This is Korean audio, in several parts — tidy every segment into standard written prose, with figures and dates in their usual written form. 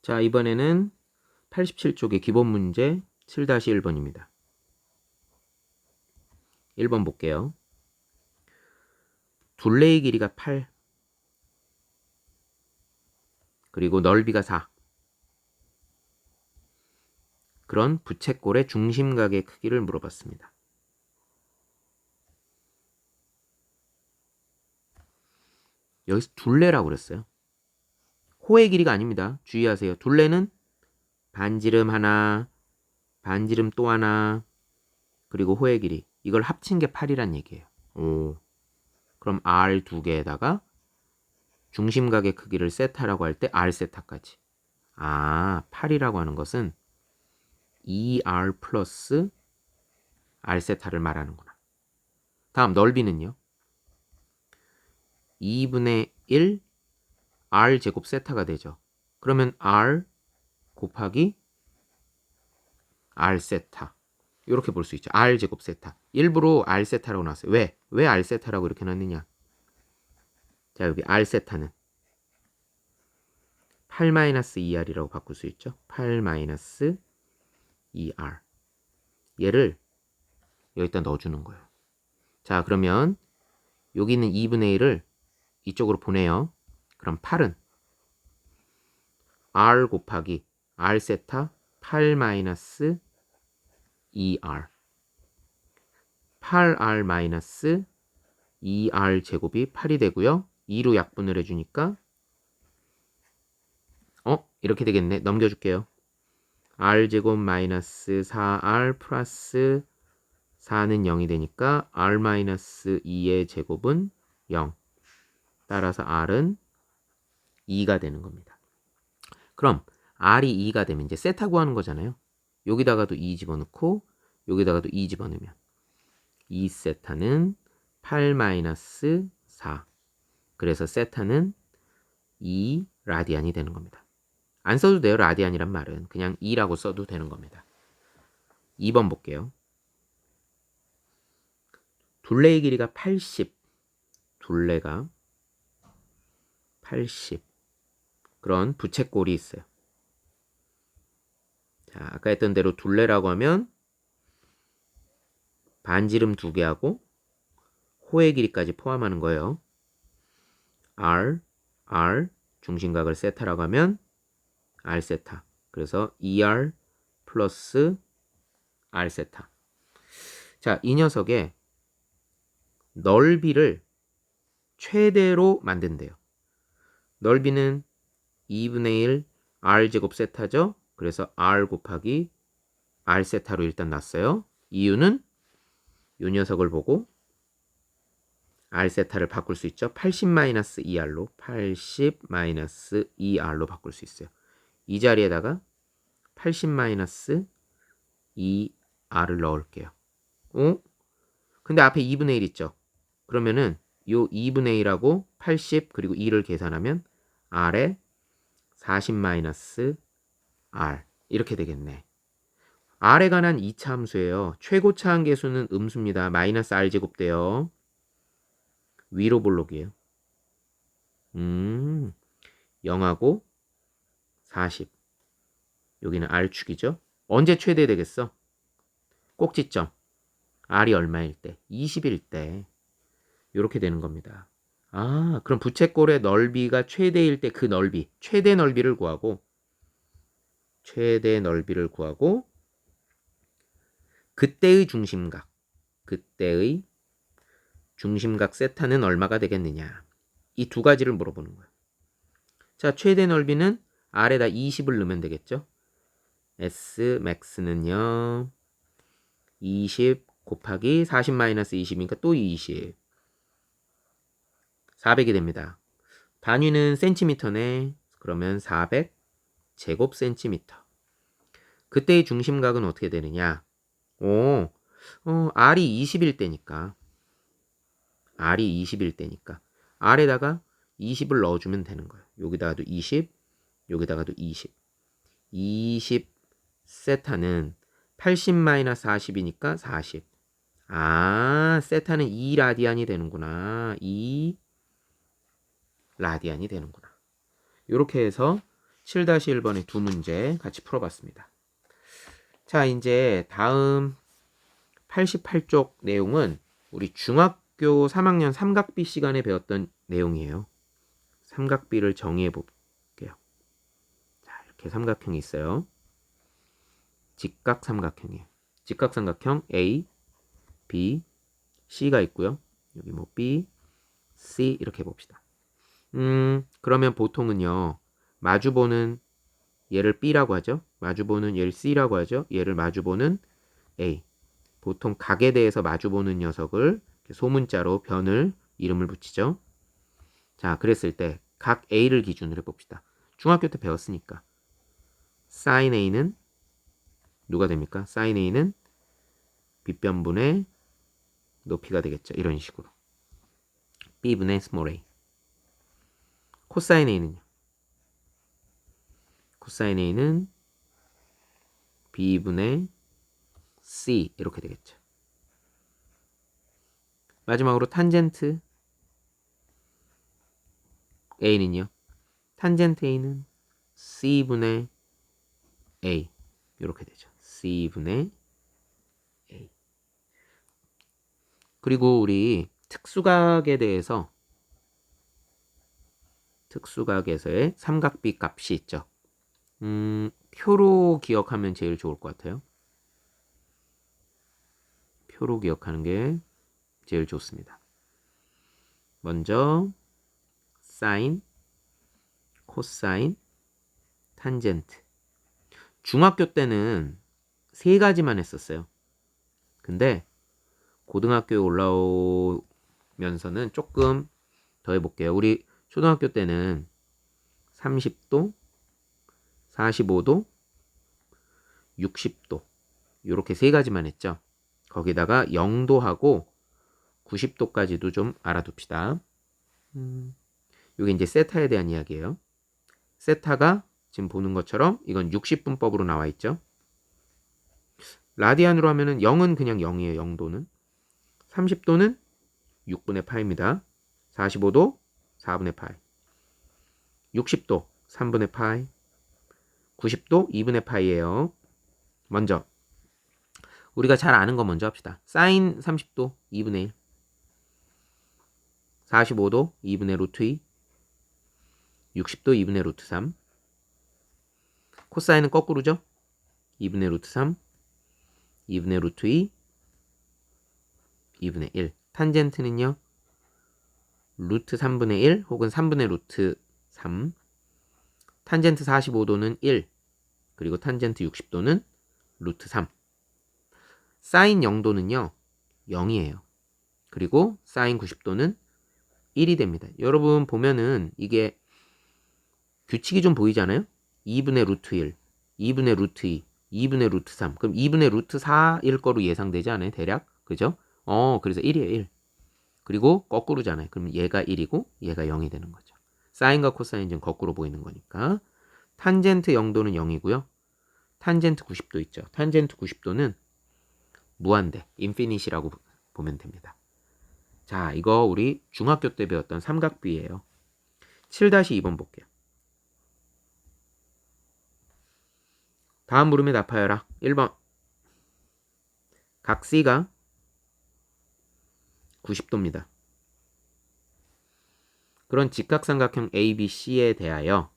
자, 이번에는 87쪽의 기본 문제 7-1번입니다. 1번 볼게요. 둘레의 길이가 8, 그리고 넓이가 4. 그런 부채꼴의 중심각의 크기를 물어봤습니다. 여기서 둘레라고 그랬어요. 호의 길이가 아닙니다. 주의하세요. 둘레는 반지름 하나, 반지름 또 하나, 그리고 호의 길이. 이걸 합친 게 8이란 얘기예요. 오. 그럼 R 두 개에다가 중심각의 크기를 세타라고 할 때 R 세타까지. 아, 8이라고 하는 것은 2R 플러스 R 세타를 말하는구나. 다음 넓이는요. 2분의 1 R 제곱 세타가 되죠. 그러면 R 곱하기 R 세타. 이렇게 볼 수 있죠. R 제곱 세타. 일부러 R 세타라고 나왔어요. 왜? 왜 R 세타라고 이렇게 놨느냐? 자, 여기 R 세타는 8-2R이라고 바꿀 수 있죠. 8-2R. 얘를 여기다 넣어주는 거예요. 자, 그러면 여기 있는 2분의 1을 이쪽으로 보내요. 그럼 8은 R 곱하기 R 세타 8-2R. 8R 2R 제곱이 8이 되고요. 2로 약분을 해주니까 이렇게 되겠네. 넘겨줄게요. R 제곱 마이너스 4R 플러스 4는 0이 되니까 R 마이너스 2의 제곱은 0. 따라서 R은 2가 되는 겁니다. 그럼 R이 2가 되면 이제 세타 구하는 거잖아요. 여기다가도 2 집어넣고 여기다가도 2 집어넣으면 2세타는 8-4. 그래서 세타는 2 라디안이 되는 겁니다. 안 써도 돼요. 라디안이란 말은 그냥 2라고 써도 되는 겁니다. 2번 볼게요. 둘레의 길이가 80. 둘레가 80. 그런 부채꼴이 있어요. 자, 아까 했던 대로 둘레라고 하면 반지름 2개하고 호의 길이까지 포함하는 거예요. R 중심각을 세타라고 하면 R 세타. 그래서 2R 플러스 R 세타. 자, 이 녀석의 넓이를 최대로 만든대요. 넓이는 2분의 1 R 제곱 세타죠. 그래서 R 곱하기 R 세타로 일단 놨어요. 이유는 이 녀석을 보고 R 세타를 바꿀 수 있죠. 80-2R로 80-2R로 바꿀 수 있어요. 이 자리에다가 80-2R을 넣을게요. 근데 앞에 2분의 1 있죠. 그러면은 요 2분의 1하고 80 그리고 2를 계산하면 R에 40-R 이렇게 되겠네. R에 관한 2차 함수예요. 최고차 한계수는 음수입니다. 마이너스 R 제곱 돼요. 위로 볼록이에요. 0하고 40. 여기는 R축이죠. 언제 최대 되겠어? 꼭지점. R이 얼마일 때? 20일 때. 이렇게 되는 겁니다. 아, 그럼 부채꼴의 넓이가 최대일 때 그 넓이, 최대 넓이를 구하고 그때의 중심각 세타는 얼마가 되겠느냐. 이 두 가지를 물어보는 거예요. 자, 최대 넓이는 R에다 20을 넣으면 되겠죠. S max는요 20 곱하기 40-20이니까 또 20. 400이 됩니다. 단위는 센티미터네. 그러면 400 제곱 센티미터. 그때의 중심각은 어떻게 되느냐? R이 20일 때니까 R에다가 20을 넣어주면 되는 거예요. 여기다가도 20, 여기다가도 20. 20 세타는 80-40이니까 40. 아, 세타는 2 라디안이 되는구나. 2 라디안이 되는구나. 이렇게 해서 7-1번의 두 문제 같이 풀어봤습니다. 자, 이제 다음 88쪽 내용은 우리 중학교 3학년 삼각비 시간에 배웠던 내용이에요. 삼각비를 정의해 볼게요. 자, 이렇게 삼각형이 있어요. 직각삼각형이에요. 직각삼각형 A, B, C가 있고요. 여기 뭐 B, C 이렇게 해봅시다. 그러면 보통은요. 마주보는 얘를 B라고 하죠. 마주보는 얘를 C라고 하죠. 얘를 마주보는 A. 보통 각에 대해서 마주보는 녀석을 소문자로 변을 이름을 붙이죠. 자, 그랬을 때 각 A를 기준으로 해봅시다. 중학교 때 배웠으니까 sin A는 누가 됩니까? sin A는 빗변분의 높이가 되겠죠. 이런 식으로 B분의 small a. 코사인 A는요? 코사인 A는 B분의 C 이렇게 되겠죠. 마지막으로 탄젠트 A는요? 탄젠트 A는 C분의 A 이렇게 되죠. C분의 A. 그리고 우리 특수각에 대해서 특수각에서의 삼각비 값이 있죠. 표로 기억하면 제일 좋을 것 같아요. 표로 기억하는 게 제일 좋습니다. 먼저 사인, 코사인, 탄젠트. 중학교 때는 세 가지만 했었어요. 근데 고등학교에 올라오면서는 조금 더 해볼게요. 우리 초등학교 때는 30도, 45도, 60도 이렇게 세 가지만 했죠. 거기다가 0도하고 90도까지도 좀 알아둡시다. 이게 이제 세타에 대한 이야기예요. 세타가 지금 보는 것처럼 이건 60분법으로 나와 있죠. 라디안으로 하면은 0은 그냥 0이에요. 0도는. 30도는 6분의 파입니다. 45도 4분의 파이. 60도 3분의 파이. 90도 2분의 파이예요. 먼저 우리가 잘 아는 거 먼저 합시다. 사인 30도 2분의 1. 45도 2분의 루트 2. 60도 2분의 루트 3. 코사인은 거꾸로죠. 2분의 루트 3. 2분의 루트 2. 2분의 1. 탄젠트는요. 루트 3분의 1 혹은 3분의 루트 3. 탄젠트 45도는 1. 그리고 탄젠트 60도는 루트 3. 사인 0도는요. 0이에요. 그리고 사인 90도는 1이 됩니다. 여러분 보면은 이게 규칙이 좀 보이잖아요. 2분의 루트 1, 2분의 루트 2, 2분의 루트 3. 그럼 2분의 루트 4일 거로 예상되지 않아요? 대략. 그죠? 그래서 1이에요. 1. 그리고 거꾸로잖아요. 그럼 얘가 1이고 얘가 0이 되는 거죠. 사인과 코사인 좀 거꾸로 보이는 거니까. 탄젠트 0도는 0이고요. 탄젠트 90도 있죠. 탄젠트 90도는 무한대, 인피니시라고 보면 됩니다. 자, 이거 우리 중학교 때 배웠던 삼각비예요. 7-2번 볼게요. 다음 물음에 답하여라. 1번. 각 C가 90도입니다. 그런 직각삼각형 ABC에 대하여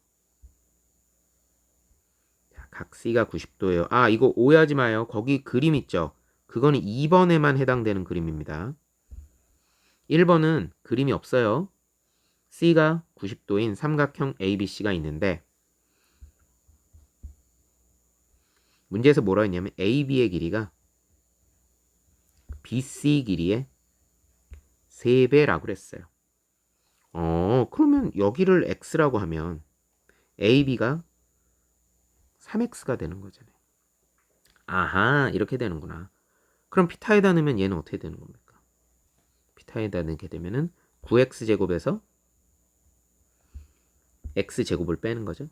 각 C가 90도예요. 아, 이거 오해하지 마요. 거기 그림 있죠? 그거는 2번에만 해당되는 그림입니다. 1번은 그림이 없어요. C가 90도인 삼각형 ABC가 있는데 문제에서 뭐라 했냐면 AB의 길이가 BC 길이의 3배라고 그랬어요. 그러면 여기를 X라고 하면 AB가 3X가 되는 거잖아요. 아하, 이렇게 되는구나. 그럼 피타에다 넣으면 얘는 어떻게 되는 겁니까? 피타에다 넣게 되면은 9X제곱에서 X제곱을 빼는 거죠.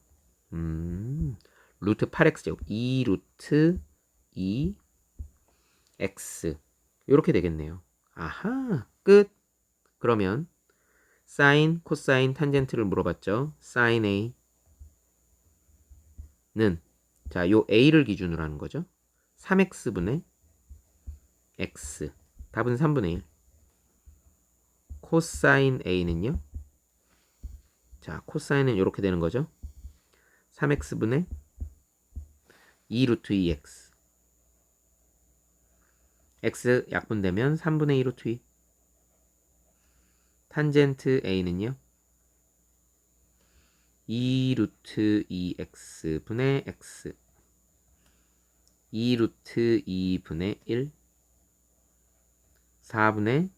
루트 8X제곱 2 루트 2 X 이렇게 되겠네요. 아하, 끝. 그러면 사인, 코사인, 탄젠트를 물어봤죠. 사인 A 자, 요 a를 기준으로 하는 거죠. 3x분의 x. 답은 3분의 1. 코사인 a는요. 자, 코사인은 이렇게 되는 거죠. 3x분의 2 루트 2x. x 약분되면 3분의 2 루트 2. 탄젠트 a는요. 2 루트 2x 분의 x. 2 루트 2분의 1. 4분의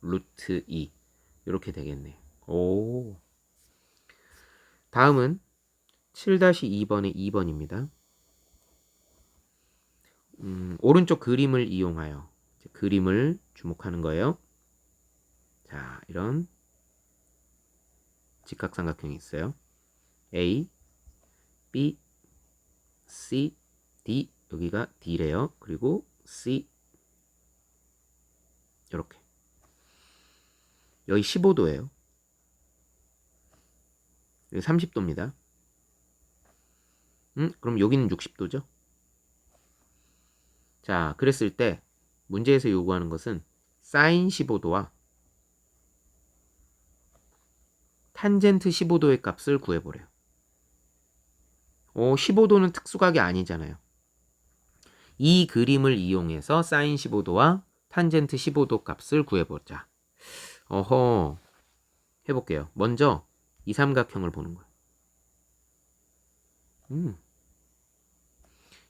루트 2. 이렇게 되겠네요. 오. 다음은 7-2번의 2번입니다. 오른쪽 그림을 이용하여 그림을 주목하는 거예요. 자, 이런 직각삼각형이 있어요. A, B, C, D. 여기가 D래요. 그리고 C. 이렇게. 여기 15도예요. 여기 30도입니다. 그럼 여기는 60도죠? 자, 그랬을 때 문제에서 요구하는 것은 사인 15도와 탄젠트 15도의 값을 구해보래요. 15도는 특수각이 아니잖아요. 이 그림을 이용해서 사인 15도와 탄젠트 15도 값을 구해보자. 해볼게요. 먼저 이 삼각형을 보는 거예요.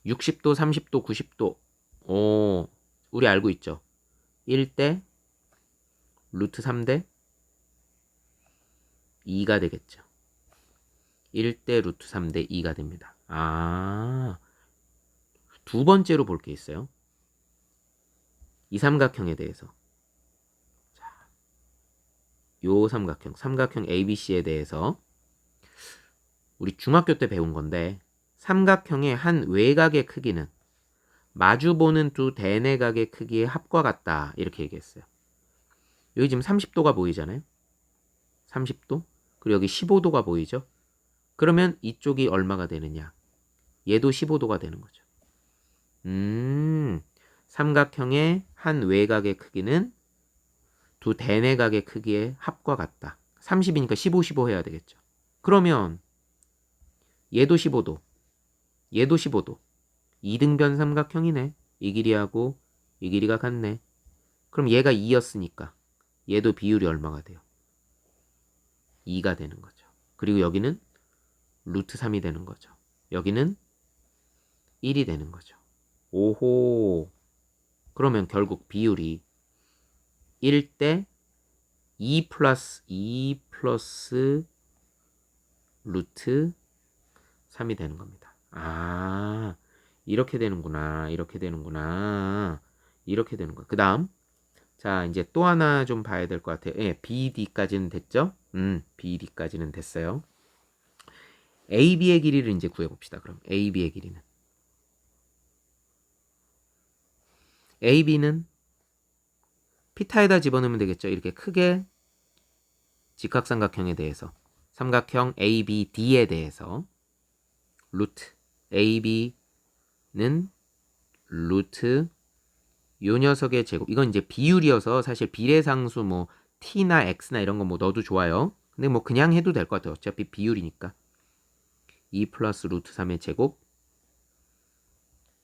60도, 30도, 90도. 우리 알고 있죠? 1대 루트 3대 2가 되겠죠. 1대 루트 3대 2가 됩니다. 두 번째로 볼 게 있어요. 이 삼각형에 대해서. 자, 요 삼각형 ABC에 대해서 우리 중학교 때 배운 건데 삼각형의 한 외곽의 크기는 마주보는 두 대내각의 크기의 합과 같다. 이렇게 얘기했어요. 여기 지금 30도가 보이잖아요. 30도. 그리고 여기 15도가 보이죠. 그러면 이쪽이 얼마가 되느냐. 얘도 15도가 되는 거죠. 삼각형의 한 외곽의 크기는 두 대내각의 크기의 합과 같다. 30이니까 15, 15 해야 되겠죠. 그러면 얘도 15도. 얘도 15도. 이등변 삼각형이네. 이 길이하고 이 길이가 같네. 그럼 얘가 2였으니까 얘도 비율이 얼마가 돼요? 2가 되는 거죠. 그리고 여기는 루트 3이 되는 거죠. 여기는 1이 되는 거죠. 오호. 그러면 결국 비율이 1대 2 플러스 2 플러스 루트 3이 되는 겁니다. 이렇게 되는구나. 이렇게 되는구나. 이렇게 되는 거야. 그 다음. 자, 이제 또 하나 좀 봐야 될 것 같아요. 예, BD까지는 됐죠? BD까지는 됐어요. AB의 길이를 이제 구해봅시다. 그럼 AB의 길이는. AB는 피타에다 집어넣으면 되겠죠. 이렇게 크게 직각삼각형에 대해서 삼각형 ABD에 대해서 루트 AB는 루트 요 녀석의 제곱. 이건 이제 비율이어서 사실 비례상수 뭐 t나 x나 이런 거 뭐 넣어도 좋아요. 근데 뭐 그냥 해도 될 것 같아요. 어차피 비율이니까. 2 플러스 루트 3의 제곱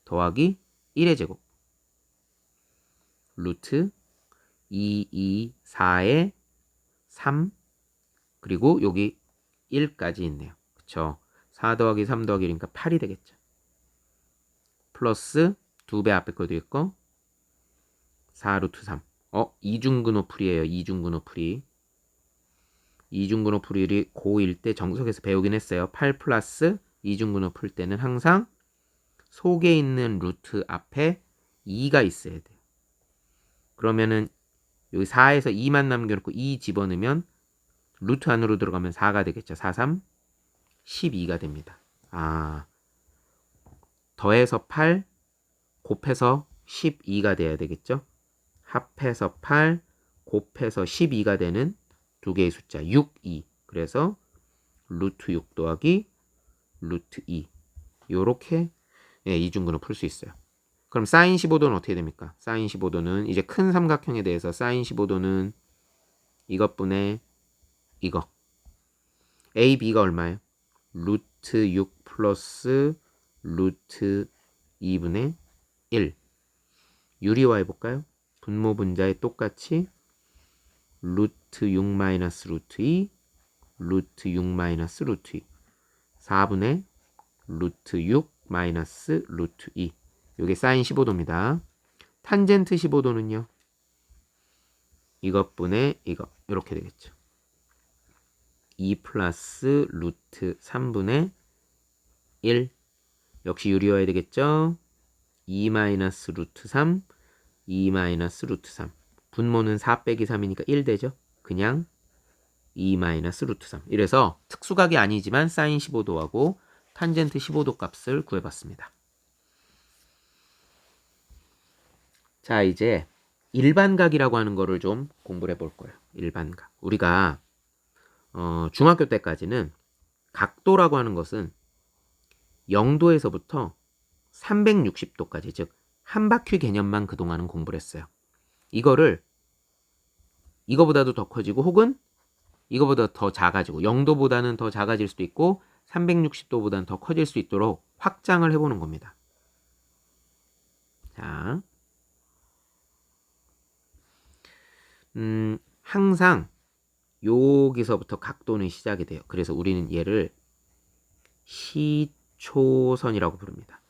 더하기 1의 제곱 루트 2, 2, 4의 3 그리고 여기 1까지 있네요. 그쵸? 4 더하기 3 더하기 1이니까 8이 되겠죠. 플러스 2배 앞에 거도 있고 4 루트 3. 이중근호풀이에요. 이중근호풀이. 이중근호풀이 고1 때 정석에서 배우긴 했어요. 8 플러스 이중근호 풀 때는 항상 속에 있는 루트 앞에 2가 있어야 돼요. 그러면은 여기 4에서 2만 남겨놓고 2 집어넣으면 루트 안으로 들어가면 4가 되겠죠. 4, 3, 12가 됩니다. 더해서 8, 곱해서 12가 돼야 되겠죠. 합해서 8, 곱해서 12가 되는 두 개의 숫자 6, 2. 그래서 루트 6 더하기 루트 2. 요렇게 예, 이중근을 풀 수 있어요. 그럼 사인 15도는 어떻게 됩니까? 사인 15도는 이제 큰 삼각형에 대해서 사인 15도는 이것분의 이거 A, B가 얼마예요? 루트 6 플러스 루트 2분의 1 유리화 해볼까요? 분모 분자에 똑같이 루트 6 마이너스 루트 2 루트 6 마이너스 루트 2 4분의 루트 6 마이너스 루트 2 이게 사인 15도입니다. 탄젠트 15도는요. 이것분의 이거 이렇게 되겠죠. 2 플러스 루트 3분의 1 역시 유리화해야 되겠죠. 2 마이너스 루트 3 2 마이너스 루트 3 분모는 4 빼기 3이니까 1 되죠. 그냥 2 마이너스 루트 3 이래서 특수각이 아니지만 사인 15도하고 탄젠트 15도 값을 구해봤습니다. 자 이제 일반각이라고 하는 거를 좀 공부를 해볼 거예요. 일반각 우리가 중학교 때까지는 각도라고 하는 것은 0도에서부터 360도까지 즉 한 바퀴 개념만 그동안은 공부를 했어요. 이거를 이거보다도 더 커지고 혹은 이거보다 더 작아지고 0도보다는 더 작아질 수도 있고 360도보다는 더 커질 수 있도록 확장을 해보는 겁니다. 자, 항상 여기서부터 각도는 시작이 돼요. 그래서 우리는 얘를 시초선이라고 부릅니다.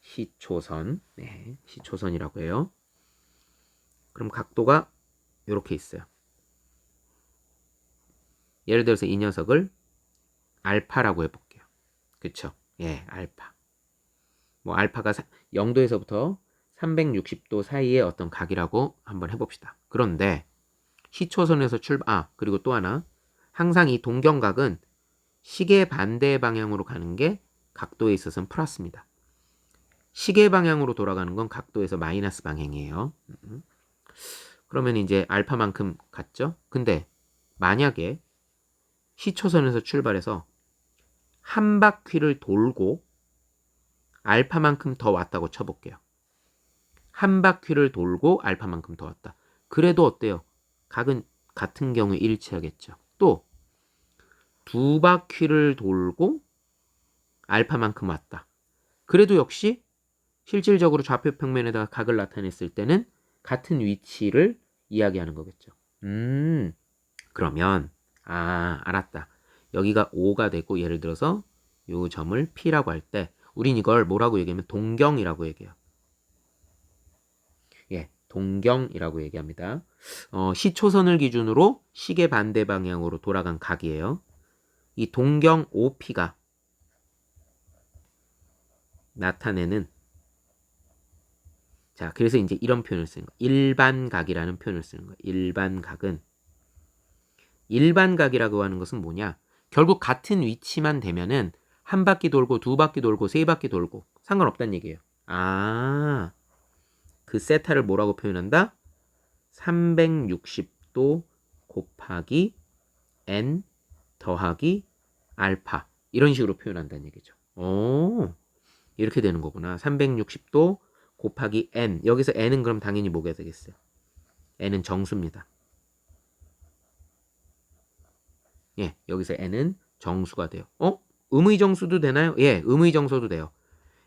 시초선, 네, 시초선이라고 해요. 그럼 각도가 이렇게 있어요. 예를 들어서 이 녀석을 알파라고 해볼게요. 그쵸? 예, 알파. 뭐 알파가 0도에서부터 360도 사이의 어떤 각이라고 한번 해봅시다. 그런데 시초선에서 그리고 또 하나 항상 이 동경각은 시계 반대 방향으로 가는 게 각도에 있어서는 플러스입니다. 시계 방향으로 돌아가는 건 각도에서 마이너스 방향이에요. 그러면 이제 알파만큼 갔죠? 근데 만약에 시초선에서 출발해서 한 바퀴를 돌고 알파만큼 더 왔다고 쳐볼게요. 한 바퀴를 돌고 알파만큼 더 왔다. 그래도 어때요? 각은 같은 경우에 일치하겠죠. 또 두 바퀴를 돌고 알파만큼 왔다. 그래도 역시 실질적으로 좌표 평면에다가 각을 나타냈을 때는 같은 위치를 이야기하는 거겠죠. 그러면 알았다. 여기가 O가 되고 예를 들어서 이 점을 P라고 할 때 우린 이걸 뭐라고 얘기하면 동경이라고 얘기해요. 예, 동경이라고 얘기합니다. 시초선을 기준으로 시계 반대 방향으로 돌아간 각이에요. 이 동경 OP가 나타내는 자, 그래서 이제 이런 표현을 쓰는 거예요. 일반각이라는 표현을 쓰는 거예요. 일반각이라고 하는 것은 뭐냐? 결국 같은 위치만 되면은 한 바퀴 돌고 두 바퀴 돌고 세 바퀴 돌고 상관없다는 얘기예요. 그 세타를 뭐라고 표현한다? 360도 곱하기 n 더하기 알파 이런 식으로 표현한다는 얘기죠. 이렇게 되는 거구나. 360도 곱하기 n 여기서 n은 그럼 당연히 뭐가 되겠어요? n은 정수입니다. 예, 여기서 n은 정수가 돼요. 음의정수도 되나요? 예, 음의정수도 돼요.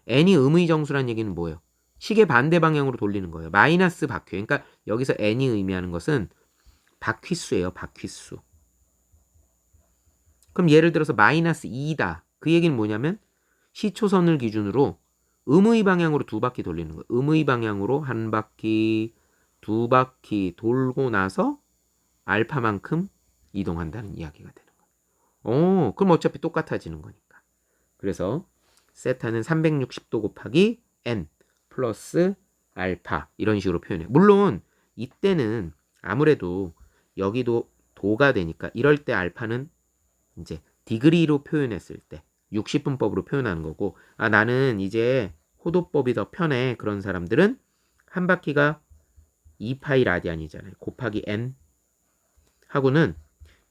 n이 음의정수란 얘기는 뭐예요? 시계 반대 방향으로 돌리는 거예요. 마이너스 바퀴. 그러니까 여기서 n이 의미하는 것은 바퀴수예요. 바퀴수. 그럼 예를 들어서 마이너스 2다. 그 얘기는 뭐냐면 시초선을 기준으로 음의 방향으로 두 바퀴 돌리는 거예요. 음의 방향으로 한 바퀴, 두 바퀴 돌고 나서 알파만큼 이동한다는 이야기가 되는 거예요. 그럼 어차피 똑같아지는 거니까. 그래서 세타는 360도 곱하기 n 플러스 알파 이런 식으로 표현해요. 물론 이때는 아무래도 여기도 도가 되니까 이럴 때 알파는 이제 디그리로 표현했을 때 60분법으로 표현하는 거고 나는 이제 호도법이 더 편해 그런 사람들은 한 바퀴가 2파이 라디안이잖아요. 곱하기 n 하고는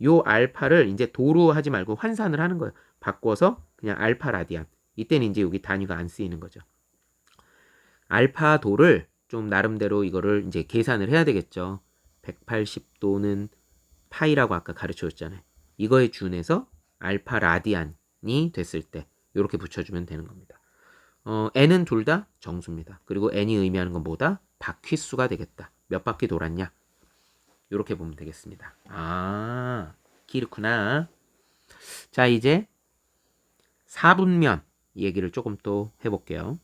요 알파를 이제 도로 하지 말고 환산을 하는 거예요. 바꿔서 그냥 알파 라디안 이때는 이제 여기 단위가 안 쓰이는 거죠. 알파도를 좀 나름대로 이거를 이제 계산을 해야 되겠죠. 180도는 파이라고 아까 가르쳐 줬잖아요. 이거에 준해서 알파 라디안이 됐을 때 이렇게 붙여주면 되는 겁니다. n은 둘 다 정수입니다. 그리고 n이 의미하는 건 뭐다? 바퀴수가 되겠다. 몇 바퀴 돌았냐? 이렇게 보면 되겠습니다. 아, 그렇구나. 자, 이제 4분면 얘기를 조금 또 해볼게요.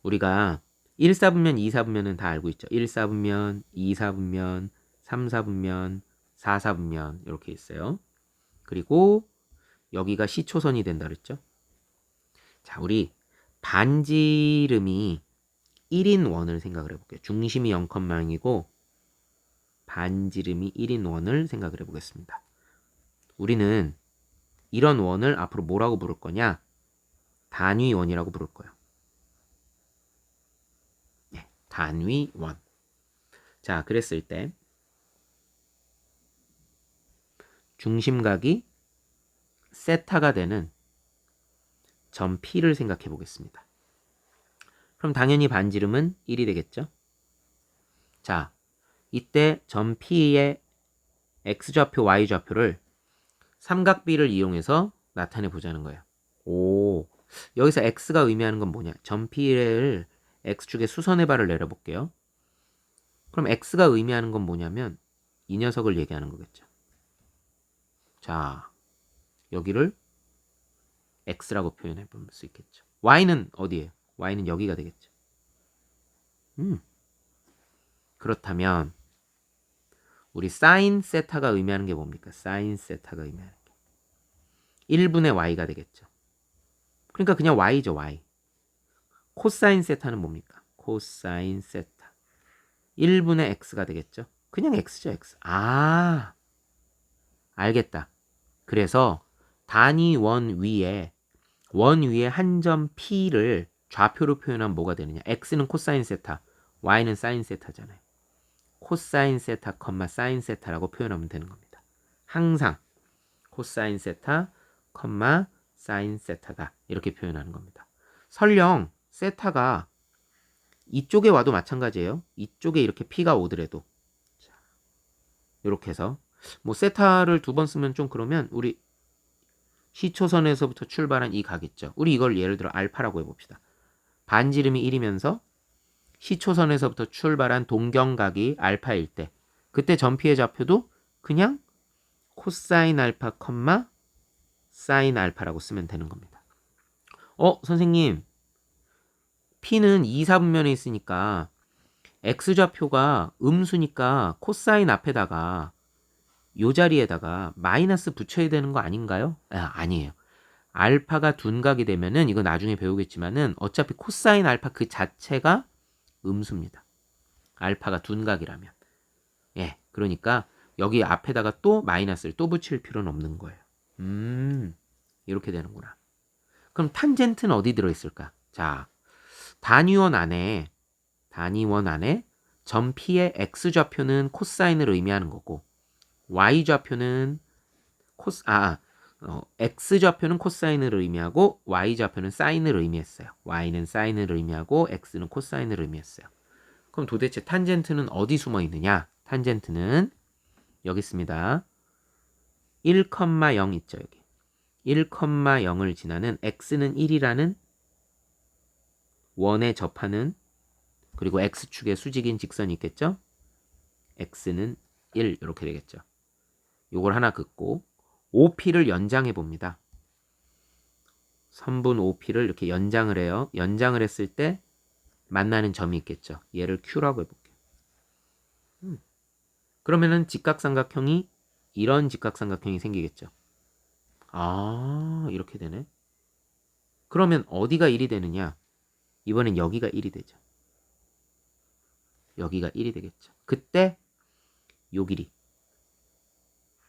우리가 1사분면, 2사분면은 다 알고 있죠. 1사분면, 2사분면, 3사분면, 4사분면 이렇게 있어요. 그리고 여기가 시초선이 된다 그랬죠. 자, 우리 반지름이 1인 원을 생각을 해볼게요. 중심이 0,0이고 반지름이 1인 원을 생각을 해보겠습니다. 우리는 이런 원을 앞으로 뭐라고 부를 거냐? 단위원이라고 부를 거예요. 네, 단위원. 자, 그랬을 때 중심각이 세타가 되는 점 P를 생각해 보겠습니다. 그럼 당연히 반지름은 1이 되겠죠? 자, 이때 점 P의 X좌표, Y좌표를 삼각비를 이용해서 나타내 보자는 거예요. 오, 여기서 X가 의미하는 건 뭐냐? 점 P를 X축에 수선의 발을 내려볼게요. 그럼 X가 의미하는 건 뭐냐면 이 녀석을 얘기하는 거겠죠. 자, 여기를 X라고 표현해 볼 수 있겠죠. Y는 어디예요? Y는 여기가 되겠죠. 그렇다면 우리 사인 세타가 의미하는 게 뭡니까? 사인 세타가 의미하는 게 1분의 Y가 되겠죠. 그러니까 그냥 Y죠, Y. 코사인 세타는 뭡니까? 코사인 세타 1분의 X가 되겠죠. 그냥 X죠, X. 아, 알겠다. 그래서 단위 원 위에 한 점 P를 좌표로 표현하면 뭐가 되느냐? X는 코사인 세타, Y는 사인 세타잖아요. 코사인 세타, 사인 세타라고 표현하면 되는 겁니다. 항상 코사인 세타, 사인 세타다. 이렇게 표현하는 겁니다. 설령 세타가 이쪽에 와도 마찬가지예요. 이쪽에 이렇게 P가 오더라도 이렇게 해서 뭐 세타를 두 번 쓰면 좀 그러면 우리 시초선에서부터 출발한 이 각 있죠. 우리 이걸 예를 들어 알파라고 해봅시다. 반지름이 1이면서 시초선에서부터 출발한 동경각이 알파일 때 그때 점피의 좌표도 그냥 코사인 알파, 사인 알파라고 쓰면 되는 겁니다. 선생님 P는 2, 4분면에 있으니까 X좌표가 음수니까 코사인 앞에다가 요 자리에다가 마이너스 붙여야 되는 거 아닌가요? 아니에요. 알파가 둔각이 되면은 이거 나중에 배우겠지만은 어차피 코사인 알파 그 자체가 음수입니다. 알파가 둔각이라면. 예, 그러니까 여기 앞에다가 또 마이너스를 또 붙일 필요는 없는 거예요. 이렇게 되는구나. 그럼 탄젠트는 어디 들어있을까? 자, 단위원 안에 점 P의 X좌표는 코사인을 의미하는 거고 Y좌표는 X좌표는 코사인을 의미하고 Y좌표는 사인을 의미했어요. Y는 사인을 의미하고 X는 코사인을 의미했어요. 그럼 도대체 탄젠트는 어디 숨어 있느냐? 탄젠트는 여기 있습니다. 1,0 있죠, 여기. 1,0을 지나는 X는 1이라는 원에 접하는 그리고 X축의 수직인 직선이 있겠죠? X는 1 이렇게 되겠죠. 요걸 하나 긋고 OP를 연장해 봅니다. 선분 OP를 이렇게 연장을 해요. 연장을 했을 때 만나는 점이 있겠죠. 얘를 Q라고 해볼게요. 그러면은 직각삼각형이 이런 직각삼각형이 생기겠죠. 아, 이렇게 되네. 그러면 어디가 1이 되느냐? 이번엔 여기가 1이 되죠. 여기가 1이 되겠죠. 그때 요 길이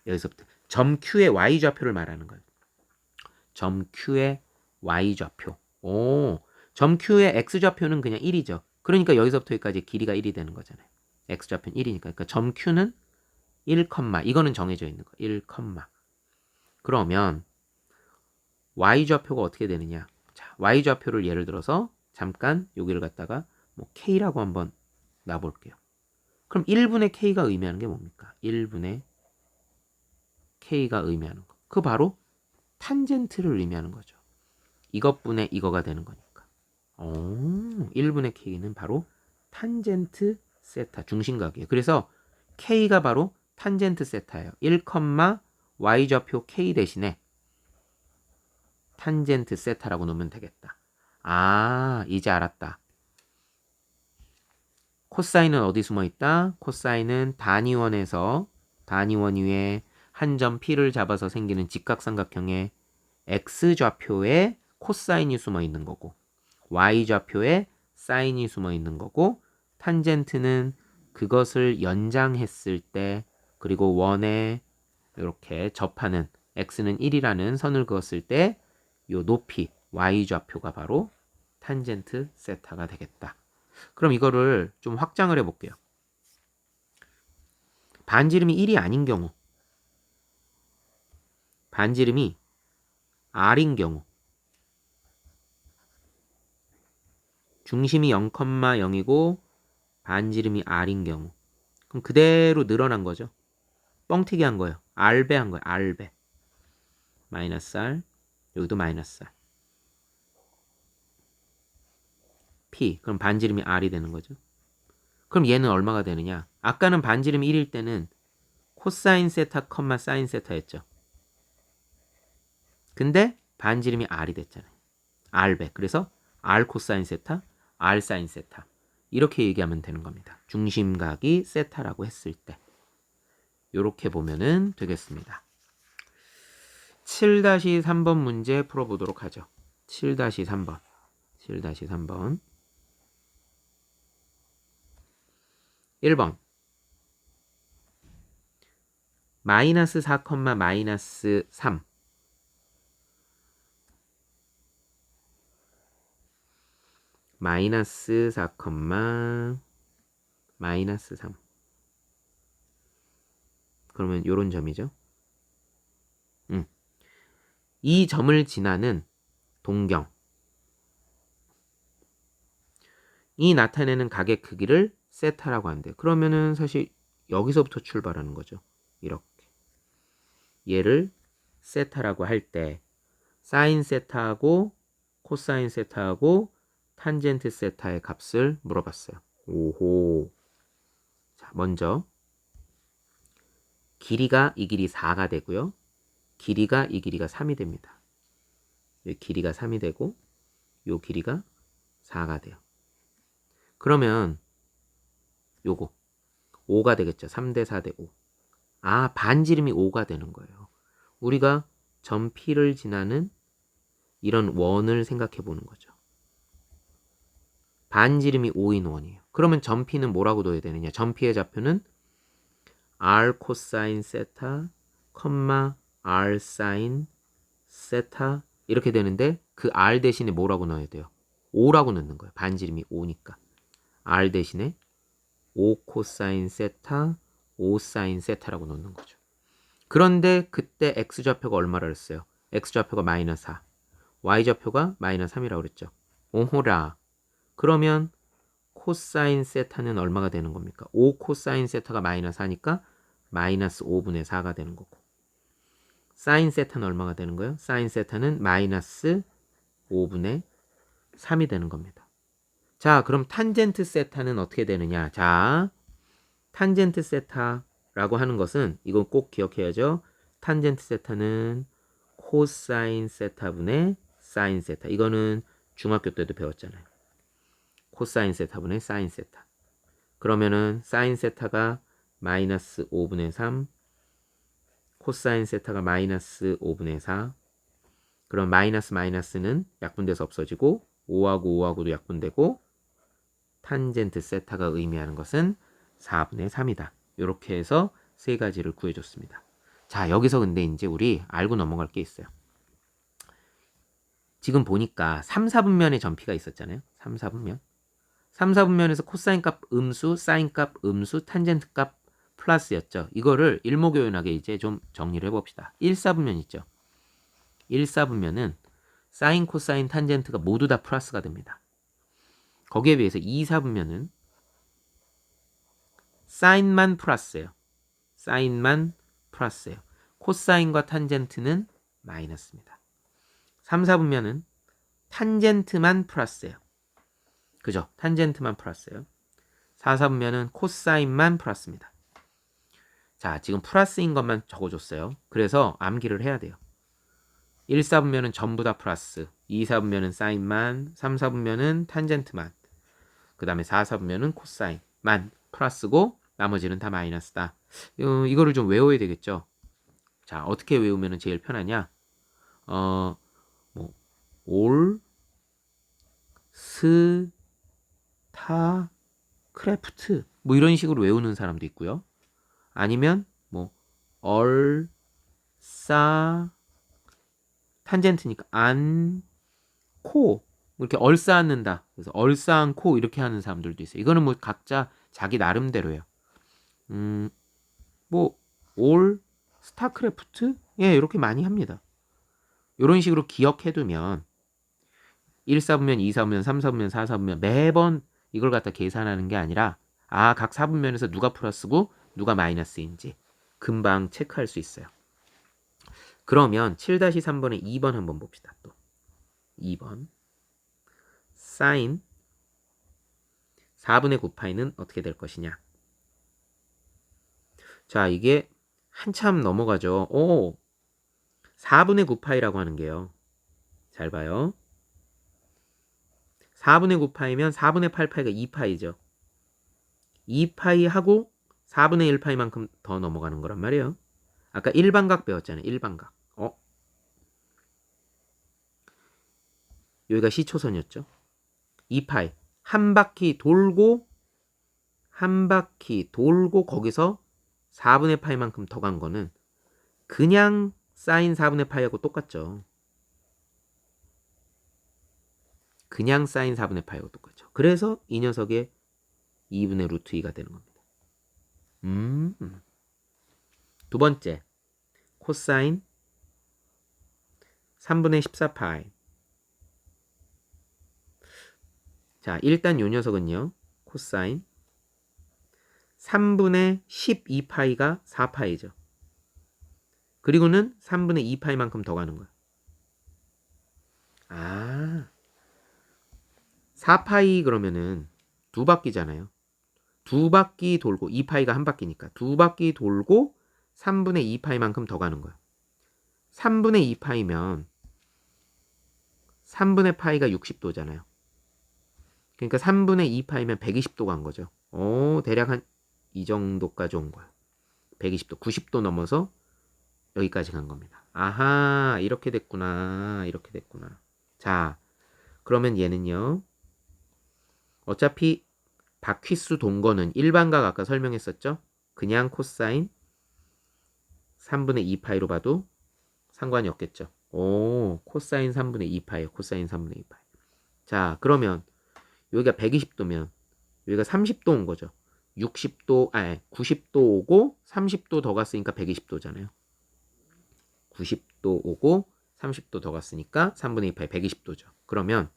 여기서부터 점 Q의 Y좌표를 말하는 거예요. 점 Q의 Y좌표. 점 Q의 X좌표는 그냥 1이죠. 그러니까 여기서부터 여기까지 길이가 1이 되는 거잖아요. X좌표는 1이니까. 그러니까 점 Q는 1, 이거는 정해져 있는 거. 1, 그러면 y좌표가 어떻게 되느냐? 자, y좌표를 예를 들어서 잠깐 여기를 갖다가 뭐 k라고 한번 놔볼게요. 그럼 1분의 k가 의미하는 게 뭡니까? 1분의 k가 의미하는 거. 그 바로 탄젠트를 의미하는 거죠. 이것분의 이거가 되는 거니까. 1분의 k는 바로 탄젠트 세타, 중심각이에요. 그래서 k가 바로 탄젠트 세타예요. 1, y좌표 k 대신에 탄젠트 세타라고 놓으면 되겠다. 아, 이제 알았다. 코사인은 어디 숨어 있다? 코사인은 단위원에서 단위원 위에 한 점 P를 잡아서 생기는 직각삼각형의 X좌표에 코사인이 숨어 있는 거고 Y좌표에 사인이 숨어 있는 거고 탄젠트는 그것을 연장했을 때 그리고 원에 이렇게 접하는 X는 1이라는 선을 그었을 때 요 높이 Y좌표가 바로 탄젠트 세타가 되겠다. 그럼 이거를 좀 확장을 해볼게요. 반지름이 1이 아닌 경우, 반지름이 R인 경우, 중심이 0,0이고 반지름이 R인 경우, 그럼 그대로 늘어난 거죠. 뻥튀기 한 거예요. R배 한 거예요. R배. 마이너스 R, 여기도 마이너스 R. P, 그럼 반지름이 R이 되는 거죠. 그럼 얘는 얼마가 되느냐? 아까는 반지름이 1일 때는 코사인 세타, 사인 세타였죠. 근데 반지름이 R이 됐잖아요. R배. 그래서 R 코사인 세타, R 사인 세타. 이렇게 얘기하면 되는 겁니다. 중심각이 세타라고 했을 때. 이렇게 보면은 되겠습니다. 7-3번 문제 풀어보도록 하죠. 7-3번. 7-3번. 1번. 마이너스 4, 마이너스 3. 마이너스 4, 마이너스 3. 그러면 요런 점이죠. 이 점을 지나는 동경. 이 나타내는 각의 크기를 세타라고 한대요. 그러면은 사실 여기서부터 출발하는 거죠. 이렇게. 얘를 세타라고 할 때 사인 세타하고 코사인 세타하고 탄젠트 세타의 값을 물어봤어요. 오호. 자, 먼저 길이가 이 길이 4가 되고요. 길이가 이 길이가 3이 됩니다. 이 길이가 3이 되고 요 길이가 4가 돼요. 그러면 요거 5가 되겠죠. 3대 4대 5. 아, 반지름이 5가 되는 거예요. 우리가 점 P를 지나는 이런 원을 생각해 보는 거죠. 반지름이 5인 원이에요. 그러면 점 P는 뭐라고 둬야 되느냐? 점 P의 좌표는 R 코사인 세타, R 사인 세타 이렇게 되는데 그 R 대신에 뭐라고 넣어야 돼요? 5라고 넣는 거예요. 반지름이 5니까. R 대신에 5 코사인 세타, 5 사인 세타라고 넣는 거죠. 그런데 그때 X좌표가 얼마라 그랬어요? X좌표가 마이너스 4, Y좌표가 마이너스 3이라고 그랬죠. 오호라. 그러면 코사인 세타는 얼마가 되는 겁니까? 5 코사인 세타가 마이너스 4니까 마이너스 5분의 4가 되는 거고. 사인 세타는 얼마가 되는 거예요? 사인 세타는 마이너스 5분의 3이 되는 겁니다. 자, 그럼 탄젠트 세타는 어떻게 되느냐? 자, 탄젠트 세타라고 하는 것은 이건 꼭 기억해야죠. 탄젠트 세타는 코사인 세타분의 사인 세타. 이거는 중학교 때도 배웠잖아요. 코사인 세타분의 사인 세타. 그러면은 사인 세타가 마이너스 5분의 3, 코사인 세타가 마이너스 5분의 4. 그럼 마이너스는 약분돼서 없어지고 5하고 5하고도 약분되고 탄젠트 세타가 의미하는 것은 4분의 3이다. 이렇게 해서 세 가지를 구해줬습니다. 자, 여기서 근데 이제 우리 알고 넘어갈 게 있어요. 지금 보니까 3, 4분면에 점피가 있었잖아요. 3, 4분면. 3, 4분면에서 코사인 값 음수, 사인 값 음수, 탄젠트 값 플러스였죠. 이거를 일목요연하게 이제 좀 정리를 해봅시다. 1사분면 있죠. 1사분면은 사인, 코사인, 탄젠트가 모두 다 플러스가 됩니다. 거기에 비해서 2사분면은 사인만 플러스예요. 사인만 플러스예요. 코사인과 탄젠트는 마이너스입니다. 3, 4분면은 탄젠트만 플러스예요. 그죠? 탄젠트만 플러스예요. 4, 4분면은 코사인만 플러스입니다. 자, 지금 플러스인 것만 적어줬어요. 그래서 암기를 해야 돼요. 1, 4분면은 전부 다 플러스, 2, 4분면은 사인만, 3, 4분면은 탄젠트만, 그 다음에 4, 4분면은 코사인만 플러스고 나머지는 다 마이너스다. 이거를 좀 외워야 되겠죠. 자, 어떻게 외우면 제일 편하냐? 올, 스, 타, 크래프트 뭐 이런 식으로 외우는 사람도 있고요. 아니면 얼, 싸, 탄젠트니까 안, 코 이렇게 얼싸안는다. 그래서 얼싸안코 이렇게 하는 사람들도 있어요. 이거는 뭐 각자 자기 나름대로예요. 올, 스타크래프트 예 이렇게 많이 합니다. 이런 식으로 기억해두면 1사분면, 2사분면, 3사분면, 4사분면 매번 이걸 갖다 계산하는 게 아니라 각 4분면에서 누가 플러스고 누가 마이너스인지 금방 체크할 수 있어요. 그러면 7-3번의 2번 한번 봅시다. 또 2번 사인 4분의 9파이는 어떻게 될 것이냐. 자, 이게 한참 넘어가죠. 4분의 9파이라고 하는 게요. 잘 봐요. 4분의 9파이면 4분의 8파이가 2파이죠. 2파이하고 4분의 1파이만큼 더 넘어가는 거란 말이에요. 아까 1반각 배웠잖아요. 1반각. 여기가 시초선이었죠. 2파이. 한 바퀴 돌고 거기서 4분의 파이만큼 더 간 거는 그냥 사인 4분의 파이하고 똑같죠. 그냥 사인 4분의 파이하고 똑같죠. 그래서 이 녀석의 2분의 루트 2가 되는 겁니다. 두 번째 코사인 3분의 14파이. 자, 일단 요 녀석은요. 코사인 3분의 12파이가 4파이죠. 그리고는 3분의 2파이만큼 더 가는 거야. 4파이 그러면은 두 바퀴잖아요. 두 바퀴 돌고 2파이가 한 바퀴니까 두 바퀴 돌고 3분의 2파이만큼 더 가는 거야. 3분의 2파이면 3분의 파이가 60도잖아요. 그러니까 3분의 2파이면 120도 간 거죠. 대략 한 이 정도까지 온 거야. 120도, 90도 넘어서 여기까지 간 겁니다. 아하, 이렇게 됐구나. 이렇게 됐구나. 자, 그러면 얘는요. 어차피 바퀴수 동거는 일반각 아까 설명했었죠? 그냥 코사인 3분의 2파이로 봐도 상관이 없겠죠. 코사인 3분의 2파이에요. 코사인 3분의 2파이. 자, 그러면 여기가 120도면 여기가 30도 온 거죠. 90도 오고 30도 더 갔으니까 120도잖아요. 90도 오고 30도 더 갔으니까 3분의 2파이 120도죠. 그러면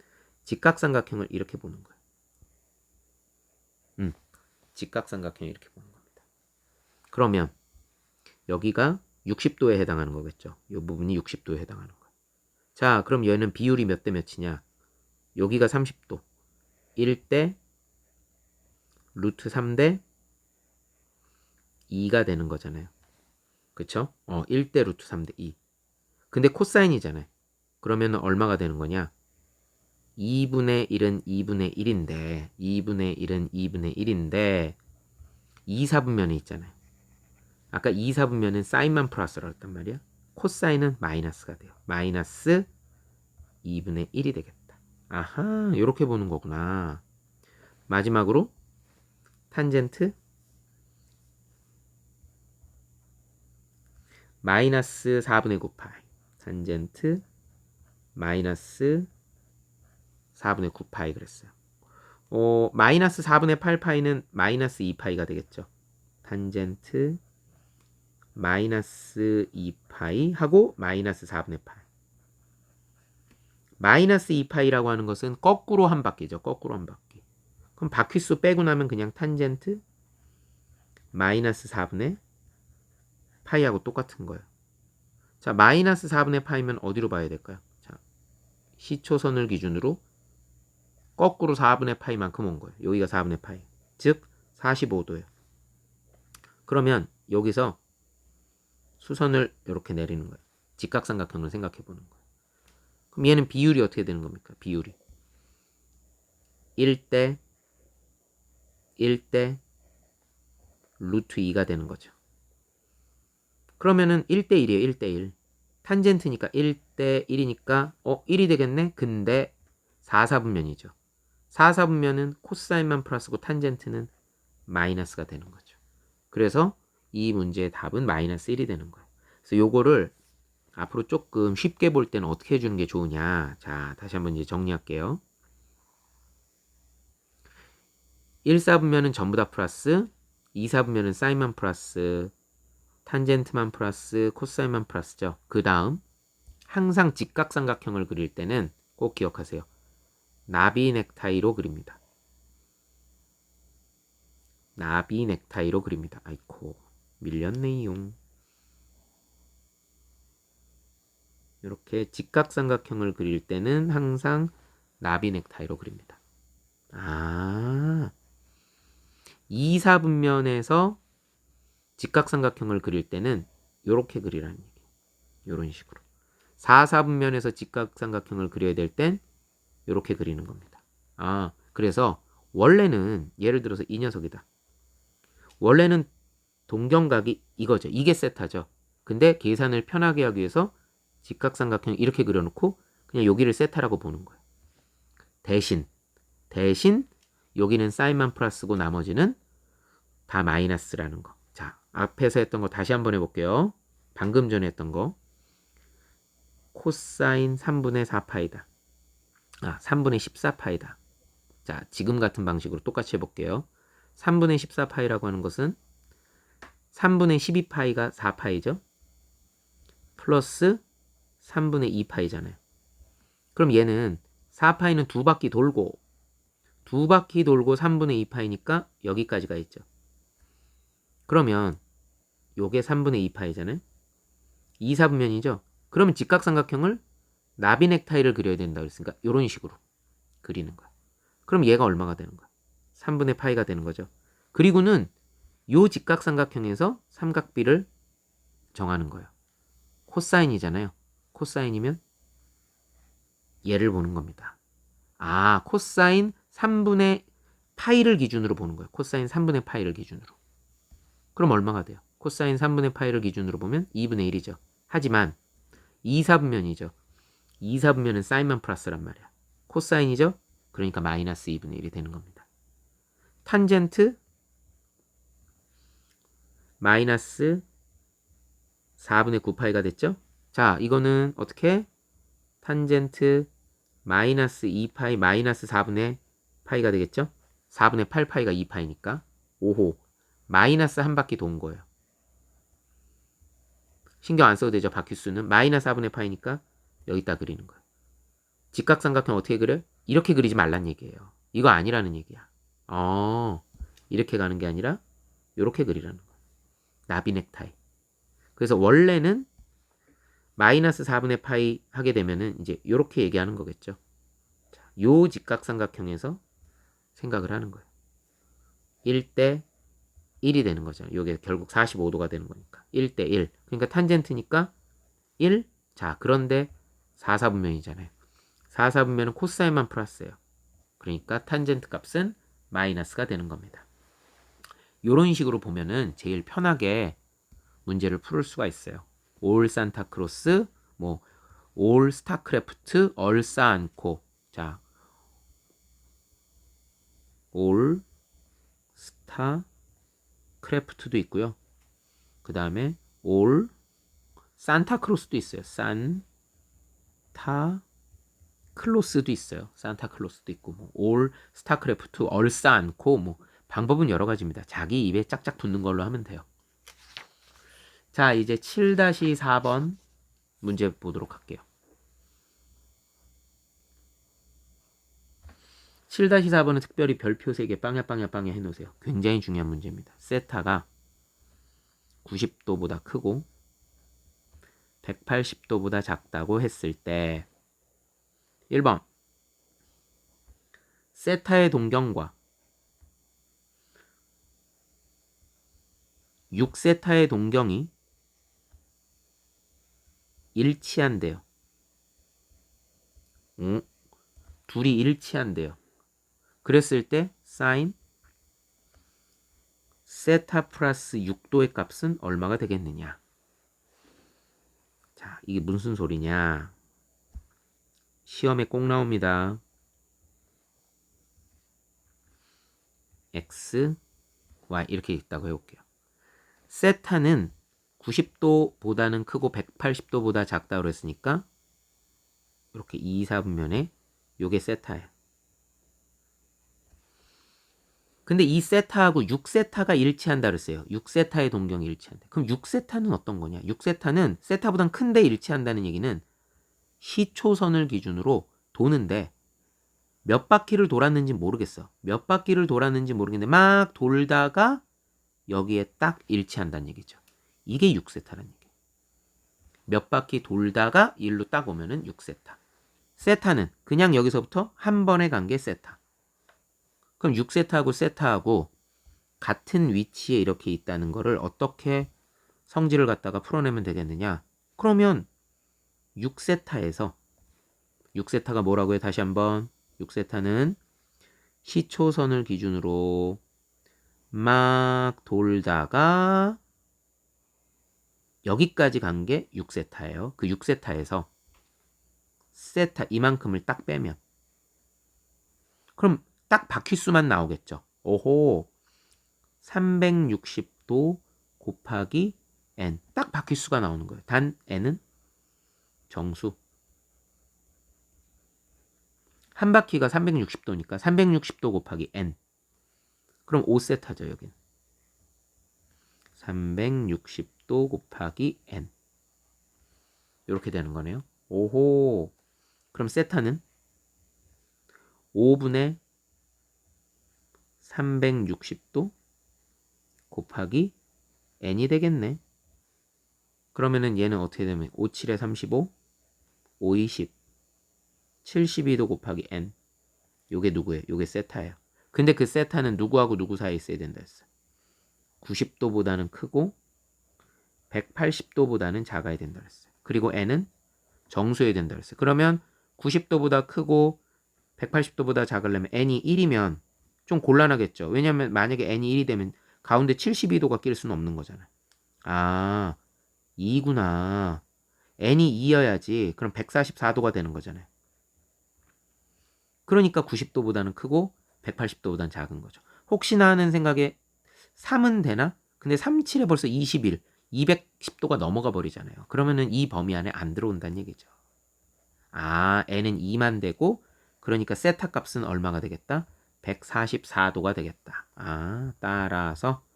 직각삼각형을 이렇게 보는 거예요. 직각삼각형 이렇게 보는 겁니다. 그러면 여기가 60도에 해당하는 거겠죠. 이 부분이 60도에 해당하는 거예요. 자, 그럼 얘는 비율이 몇 대 몇이냐? 여기가 30도. 1대 루트 3대 2가 되는 거잖아요. 그쵸? 1대 루트 3대 2. 근데 코사인이잖아요. 그러면 얼마가 되는 거냐? 2분의 1은 2분의 1인데 2분의 1은 2분의 1인데 2, 4분면에 있잖아요. 아까 2, 4분면은 사인만 플러스라고 했단 말이야. 코사인은 마이너스가 돼요. 마이너스 2분의 1이 되겠다. 아하, 이렇게 보는 거구나. 마지막으로 탄젠트 마이너스 4분의 9파이. 탄젠트 마이너스 4분의 9파이 그랬어요. 마이너스 4분의 8파이는 마이너스 2파이가 되겠죠. 탄젠트 마이너스 2파이 하고 마이너스 4분의 파이. 마이너스 2파이라고 하는 것은 거꾸로 한 바퀴죠. 거꾸로 한 바퀴. 그럼 바퀴수 빼고 나면 그냥 탄젠트 마이너스 4분의 파이하고 똑같은 거예요. 자, 마이너스 4분의 파이면 어디로 봐야 될까요? 자, 시초선을 기준으로 거꾸로 4분의 파이만큼 온 거예요. 여기가 4분의 파이. 즉 45도예요. 그러면 여기서 수선을 이렇게 내리는 거예요. 직각삼각형을 생각해 보는 거예요. 그럼 얘는 비율이 어떻게 되는 겁니까? 비율이 1대 1대 루트 2가 되는 거죠. 그러면은 1대 1이에요. 1대 1. 탄젠트니까 1대 1이니까 1이 되겠네. 근데 4, 4분면이죠. 4, 4분면은 코사인만 플러스고 탄젠트는 마이너스가 되는 거죠. 그래서 이 문제의 답은 마이너스 1이 되는 거예요. 그래서 요거를 앞으로 조금 쉽게 볼 때는 어떻게 해주는 게 좋으냐. 자, 다시 한번 이제 정리할게요. 1, 4분면은 전부 다 플러스, 2, 4분면은 사인만 플러스, 탄젠트만 플러스, 코사인만 플러스죠. 그 다음 항상 직각삼각형을 그릴 때는 꼭 기억하세요. 나비 넥타이로 그립니다. 나비 넥타이로 그립니다. 아이코 밀렸네요. 이렇게 직각삼각형을 그릴 때는 항상 나비 넥타이로 그립니다. 2, 4분면에서 직각삼각형을 그릴 때는 이렇게 그리라는 얘기예요. 이런 식으로. 4, 4분면에서 직각삼각형을 그려야 될 땐 이렇게 그리는 겁니다. 그래서 원래는 예를 들어서 이 녀석이다. 원래는 동경각이 이거죠. 이게 세타죠. 근데 계산을 편하게 하기 위해서 직각삼각형 이렇게 그려놓고 그냥 여기를 세타라고 보는 거예요. 대신 여기는 사인만 플러스고 나머지는 다 마이너스라는 거. 자, 앞에서 했던 거 다시 한번 해볼게요. 방금 전에 했던 거. 코사인 3분의 4파이다. 3분의 14파이다. 자, 지금 같은 방식으로 똑같이 해볼게요. 3분의 14파이라고 하는 것은 3분의 12파이가 4파이죠. 플러스 3분의 2파이잖아요. 그럼 얘는 4파이는 두 바퀴 돌고 3분의 2파이니까 여기까지가 있죠. 그러면 요게 3분의 2파이잖아요. 2, 4분면이죠. 그러면 직각삼각형을 나비 넥타이를 그려야 된다 그랬으니까 이런 식으로 그리는 거야. 그럼 얘가 얼마가 되는 거야? 3분의 파이가 되는 거죠. 그리고는 요 직각삼각형에서 삼각비를 정하는 거예요. 코사인이잖아요. 코사인이면 얘를 보는 겁니다. 코사인 3분의 파이를 기준으로 보는 거예요. 코사인 3분의 파이를 기준으로. 그럼 얼마가 돼요? 코사인 3분의 파이를 기준으로 보면 2분의 1이죠. 하지만 2, 4분면이죠. 2, 4분면은 사인만 플러스란 말이야. 코사인이죠? 그러니까 마이너스 2분의 1이 되는 겁니다. 탄젠트 마이너스 4분의 9파이가 됐죠? 자, 이거는 어떻게? 탄젠트 마이너스 2파이 마이너스 4분의 파이가 되겠죠? 4분의 8파이가 2파이니까 5호 마이너스 한 바퀴 돈 거예요. 신경 안 써도 되죠. 바퀴수는 마이너스 4분의 파이니까 여기다 그리는 거예요. 직각삼각형 어떻게 그려? 이렇게 그리지 말란 얘기예요. 이거 아니라는 얘기야. 이렇게 가는 게 아니라 이렇게 그리라는 거예요. 나비 넥타이. 그래서 원래는 마이너스 4분의 파이 하게 되면은 이제 이렇게 얘기하는 거겠죠. 자, 요 직각삼각형에서 생각을 하는 거예요. 1대 1이 되는 거죠. 이게 결국 45도가 되는 거니까. 1대 1. 그러니까 탄젠트니까 1. 자, 그런데 4, 4분면이잖아요. 4, 4분면은 코사인만 플러스예요. 그러니까 탄젠트 값은 마이너스가 되는 겁니다. 이런 식으로 보면은 제일 편하게 문제를 풀 수가 있어요. 올 산타크로스, 올 스타크래프트, 얼싸 않고. 자, 올 스타크래프트도 있고요. 그 다음에 올 산타크로스도 있어요. 산타클로스도 있어요. 산타클로스도 있고 올 스타크래프트, 얼싸 않고 방법은 여러 가지입니다. 자기 입에 짝짝 붙는 걸로 하면 돼요. 자, 이제 7-4번 문제 보도록 할게요. 7-4번은 특별히 별표 3개 빵야 해놓으세요. 굉장히 중요한 문제입니다. 세타가 90도보다 크고 180도보다 작다고 했을 때 1번 세타의 동경과 6세타의 동경이 일치한대요. 둘이 일치한대요. 그랬을 때 사인 세타 플러스 6도의 값은 얼마가 되겠느냐. 자, 이게 무슨 소리냐. 시험에 꼭 나옵니다. x, y 이렇게 있다고 해볼게요. 세타는 90도보다는 크고 180도보다 작다고 그랬으니까 이렇게 2, 4분면에 요게 세타예요. 근데 이 세타하고 6세타가 일치한다 그랬어요. 6세타의 동경이 일치한다. 그럼 6세타는 어떤 거냐? 6세타는 세타보단 큰데 일치한다는 얘기는 시초선을 기준으로 도는데 몇 바퀴를 돌았는지 모르겠어. 몇 바퀴를 돌았는지 모르겠는데 막 돌다가 여기에 딱 일치한다는 얘기죠. 이게 6세타라는 얘기예요. 몇 바퀴 돌다가 일로 딱 오면은 6세타. 세타는 그냥 여기서부터 한 번에 간 게 세타. 그럼 6세타하고 세타하고 같은 위치에 이렇게 있다는 거를 어떻게 성질을 갖다가 풀어내면 되겠느냐? 그러면 6세타에서 6세타가 뭐라고요? 다시 한번 6세타는 시초선을 기준으로 막 돌다가 여기까지 간 게 6세타예요. 그 6세타에서 세타 이만큼을 딱 빼면 그럼 딱 바퀴수만 나오겠죠. 오호 360도 곱하기 n 딱 바퀴수가 나오는 거예요. 단 n은 정수. 한 바퀴가 360도니까 360도 곱하기 n. 그럼 5세타죠, 여기는. 360도 곱하기 n. 이렇게 되는 거네요. 오호. 그럼 세타는 5분의 360도 곱하기 n이 되겠네. 그러면은 얘는 어떻게 되면 5, 7에 35, 5, 20, 72도 곱하기 n. 요게 누구예요? 요게 세타예요. 근데 그 세타는 누구하고 누구 사이에 있어야 된다 했어요. 90도보다는 크고 180도보다는 작아야 된다 했어요. 그리고 n은 정수여야 된다 했어요. 그러면 90도보다 크고 180도보다 작으려면 n이 1이면 좀 곤란하겠죠. 왜냐면 만약에 n이 1이 되면 가운데 72도가 낄 수는 없는 거잖아요. 아, 2구나. n이 2여야지. 그럼 144도가 되는 거잖아요. 그러니까 90도보다는 크고 180도보다는 작은 거죠. 혹시나 하는 생각에 3은 되나? 근데 3, 7에 벌써 21, 210도가 넘어가 버리잖아요. 그러면은 이 범위 안에 안 들어온다는 얘기죠. 아, n은 2만 되고 그러니까 세타 값은 얼마가 되겠다? 144도가 되겠다. 아, 따라서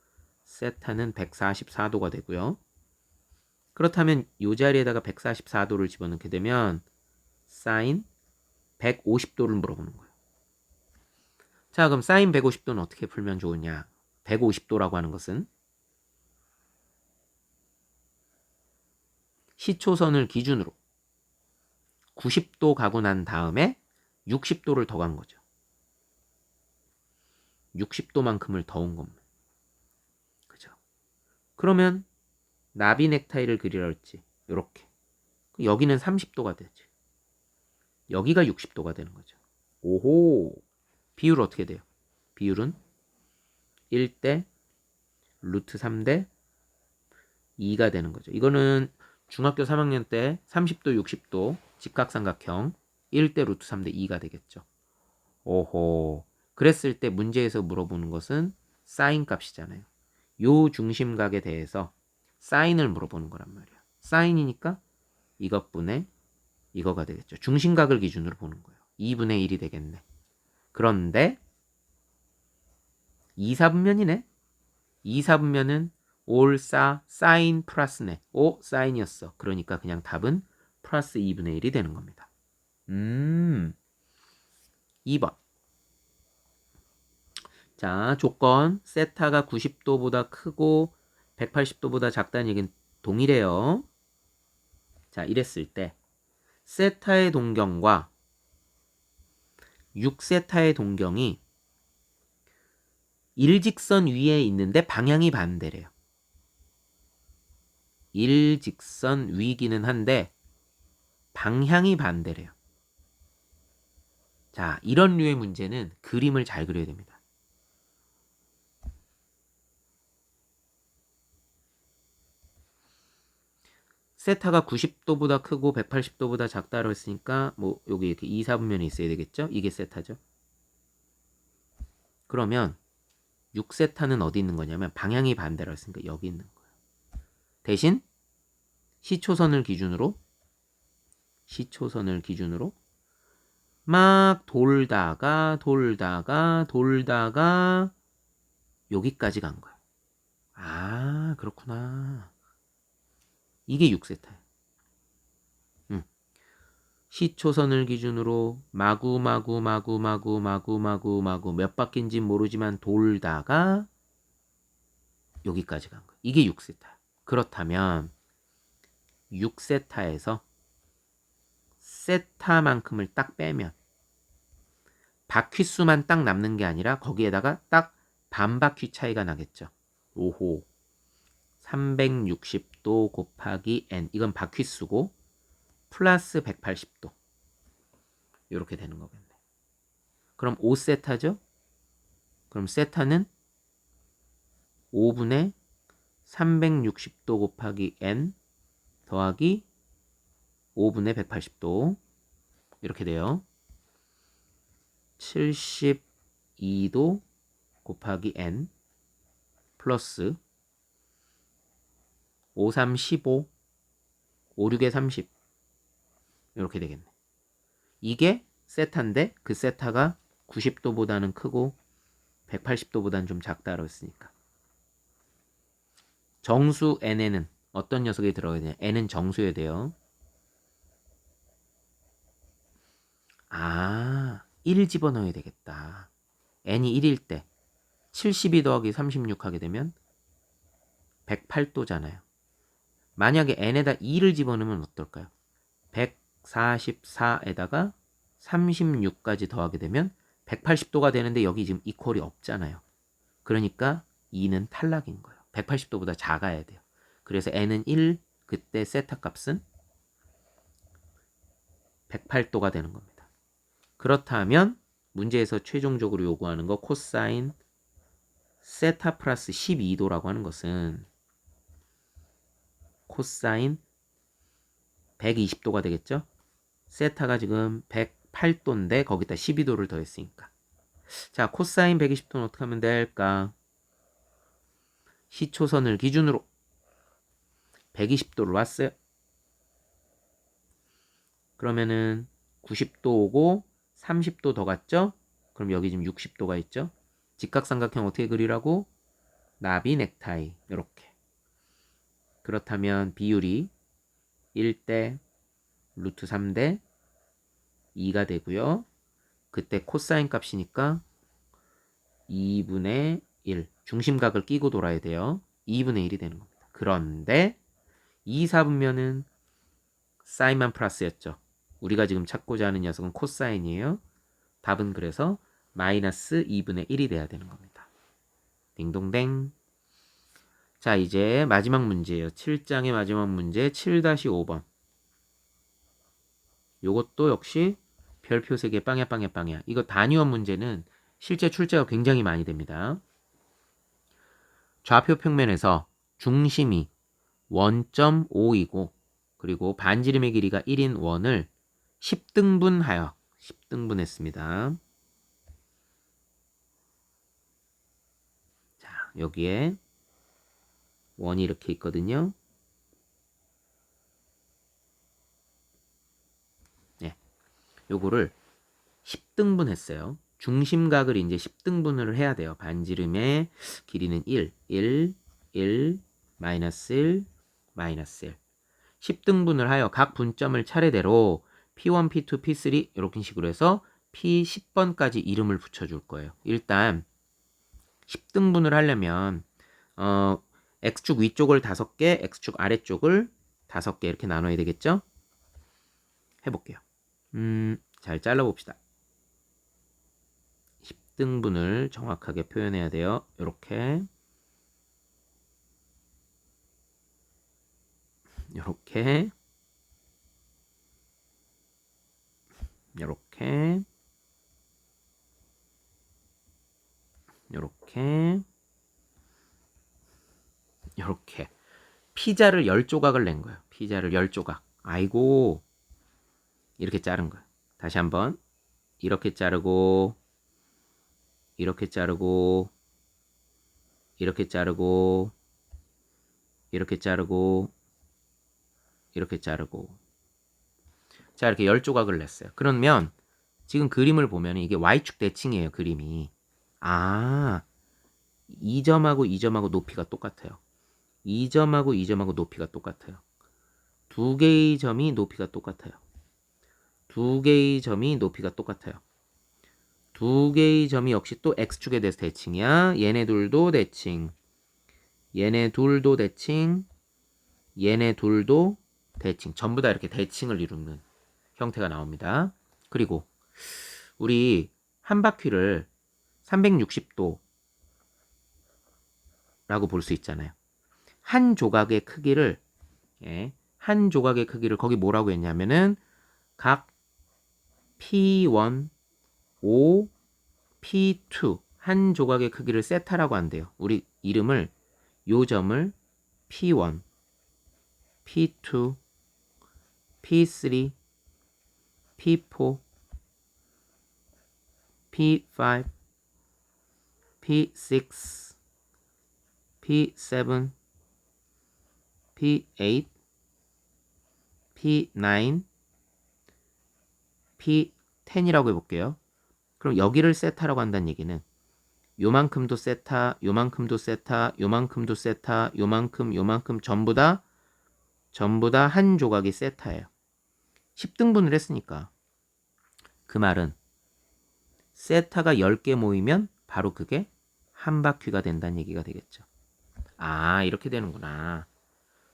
세타는 144도가 되고요. 그렇다면 이 자리에다가 144도를 집어넣게 되면 사인 150도를 물어보는 거예요. 자, 그럼 사인 150도는 어떻게 풀면 좋으냐? 150도라고 하는 것은 시초선을 기준으로 90도 가고 난 다음에 60도를 더 간 거죠. 60도만큼을 더 온 겁니다. 그죠? 그러면 나비 넥타이를 그리라 했지. 요렇게. 여기는 30도가 되지. 여기가 60도가 되는 거죠. 오호. 비율 어떻게 돼요? 비율은 1대 루트 3대 2가 되는 거죠. 이거는 중학교 3학년 때 30도, 60도 직각삼각형 1대 루트 3대 2가 되겠죠. 오호. 그랬을 때 문제에서 물어보는 것은 사인 값이잖아요. 요 중심각에 대해서 사인을 물어보는 거란 말이야. 사인이니까 이것분의 이거가 되겠죠. 중심각을 기준으로 보는 거예요. 2분의 1이 되겠네. 그런데 2사분면이네. 2사분면은 올, 사인 플러스네. 오, 사인이었어. 그러니까 그냥 답은 플러스 2분의 1이 되는 겁니다. 2번. 자, 조건. 세타가 90도보다 크고 180도보다 작다는 얘기는 동일해요. 자, 이랬을 때 세타의 동경과 6세타의 동경이 일직선 위에 있는데 방향이 반대래요. 일직선 위기는 한데 방향이 반대래요. 자, 이런 류의 문제는 그림을 잘 그려야 됩니다. 세타가 90도보다 크고 180도보다 작다고 했으니까 뭐 여기 이렇게 2, 4분면이 있어야 되겠죠? 이게 세타죠. 그러면 6세타는 어디 있는 거냐면 방향이 반대로 했으니까 여기 있는 거예요. 대신 시초선을 기준으로 막 돌다가 여기까지 간 거예요. 아, 그렇구나. 이게 6세타예요. 시초선을 기준으로 마구 몇 바퀴인지 모르지만 돌다가 여기까지 간 거예요. 이게 6세타. 그렇다면 6세타에서 세타만큼을 딱 빼면 바퀴수만 딱 남는 게 아니라 거기에다가 딱 반바퀴 차이가 나겠죠. 오호. 360도 곱하기 n. 이건 바퀴수고 플러스 180도. 이렇게 되는 거겠네. 그럼 5세타죠? 그럼 세타는 5분의 360도 곱하기 n 더하기 5분의 180도. 이렇게 돼요. 72도 곱하기 n 플러스 5, 3, 15, 5, 6에 30 이렇게 되겠네. 이게 세타인데 그 세타가 90도보다는 크고 180도보다는 좀 작다고 했으니까 정수 n에는 어떤 녀석이 들어가야 되냐. n은 정수여야 돼요. 아, 1 집어넣어야 되겠다. n이 1일 때 72 더하기 36 하게 되면 108도잖아요. 만약에 n에다 2를 집어넣으면 어떨까요? 144에다가 36까지 더하게 되면 180도가 되는데 여기 지금 이퀄이 없잖아요. 그러니까 2는 탈락인 거예요. 180도보다 작아야 돼요. 그래서 n은 1, 그때 세타 값은 108도가 되는 겁니다. 그렇다면 문제에서 최종적으로 요구하는 거 코사인 세타 플러스 12도라고 하는 것은 코사인 120도가 되겠죠? 세타가 지금 108도인데 거기다 12도를 더했으니까. 자, 코사인 120도는 어떻게 하면 될까? 시초선을 기준으로 120도를 왔어요. 그러면은 90도 오고 30도 더 갔죠? 그럼 여기 지금 60도가 있죠? 직각삼각형 어떻게 그리라고? 나비 넥타이 이렇게. 그렇다면 비율이 1대 루트 3대 2가 되고요. 그때 코사인 값이니까 2분의 1. 중심각을 끼고 돌아야 돼요. 2분의 1이 되는 겁니다. 그런데 2, 4분면은 사인만 플러스였죠. 우리가 지금 찾고자 하는 녀석은 코사인이에요. 답은 그래서 마이너스 2분의 1이 돼야 되는 겁니다. 딩동댕. 자, 이제 마지막 문제예요. 7장의 마지막 문제 7-5번. 요것도 역시 별표 3개 빵야. 이거 단위원 문제는 실제 출제가 굉장히 많이 됩니다. 좌표 평면에서 중심이 원점 5이고 그리고 반지름의 길이가 1인 원을 10등분했습니다. 자, 여기에 원이 이렇게 있거든요. 네, 요거를 10등분 했어요. 중심각을 이제 10등분을 해야 돼요. 반지름의 길이는 1, 1, 1, 마이너스 1, 마이너스 1. 10등분을 하여 각 분점을 차례대로 P1, P2, P3 이렇게 식으로 해서 P10번까지 이름을 붙여줄 거예요. 일단 10등분을 하려면 X축 위쪽을 5개, X축 아래쪽을 5개 이렇게 나눠야 되겠죠? 해볼게요. 잘 잘라봅시다. 10등분을 정확하게 표현해야 돼요. 이렇게 이렇게 이렇게 이렇게 이렇게 피자를 10조각을 낸 거예요. 피자를 10조각. 아이고 이렇게 자른 거예요. 다시 한번 이렇게 자르고 이렇게 자르고 이렇게 자르고 이렇게 자르고 이렇게 자르고 자 이렇게 10조각을 냈어요. 그러면 지금 그림을 보면 이게 Y축 대칭이에요. 그림이. 아 2점하고 2점하고 높이가 똑같아요. 2점하고 2점하고 높이가 똑같아요. 두 개의 점이 높이가 똑같아요. 두 개의 점이 높이가 똑같아요. 두 개의 점이 역시 또 X축에 대해서 대칭이야. 얘네 둘도 대칭. 얘네 둘도 대칭. 얘네 둘도 대칭. 전부 다 이렇게 대칭을 이루는 형태가 나옵니다. 그리고 우리 한 바퀴를 360도 라고 볼 수 있잖아요. 한 조각의 크기를 한 조각의 크기를 거기 뭐라고 했냐면은 각 P1, 5, P2 한 조각의 크기를 세타라고 한대요. 우리 이름을 요 점을 P1, P2, P3, P4, P5, P6, P7, P8, P9, P10이라고 해볼게요. 그럼 여기를 세타라고 한다는 얘기는 요만큼도 세타, 요만큼도 세타, 요만큼도 세타, 요만큼 전부 다 한 조각이 세타예요. 10등분을 했으니까 그 말은 세타가 10개 모이면 바로 그게 한 바퀴가 된다는 얘기가 되겠죠. 아 이렇게 되는구나.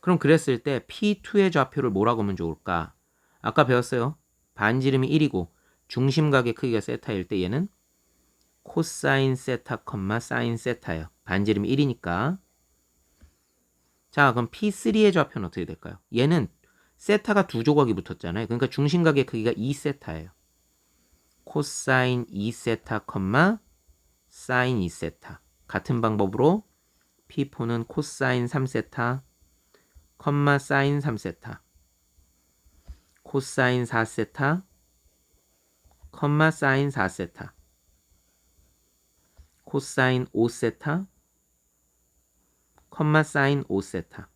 그럼 그랬을 때 P2의 좌표를 뭐라고 하면 좋을까? 아까 배웠어요. 반지름이 1이고 중심각의 크기가 세타일 때 얘는 코사인 세타, 사인 세타예요. 반지름이 1이니까. 자, 그럼 P3의 좌표는 어떻게 될까요? 얘는 세타가 두 조각이 붙었잖아요. 그러니까 중심각의 크기가 2세타예요. 코사인 2세타, 사인 2세타. 같은 방법으로 P4는 코사인 3세타, 사인 3세타. 코사인 4세타, 사인 4세타. 코사인 5세타, 사인 5세타.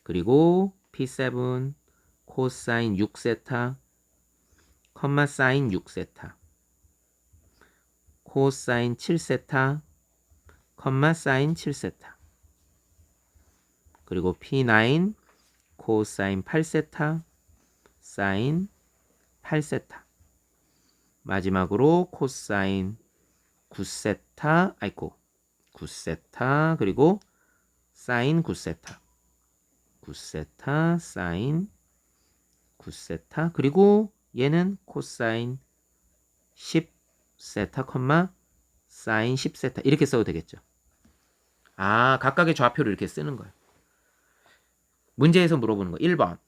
그리고 P7 코사인 6세타, 사인 6세타. 코사인 7세타, 사인 7세타. 그리고 P9 코사인 8세타, 사인 8세타. 마지막으로 코사인 9세타, 9세타, 그리고 사인 9세타. 9세타, 사인 9세타, 그리고 얘는 코사인 10세타, 사인 10세타. 이렇게 써도 되겠죠. 아, 각각의 좌표를 이렇게 쓰는 거예요. 문제에서 물어보는 거 1번.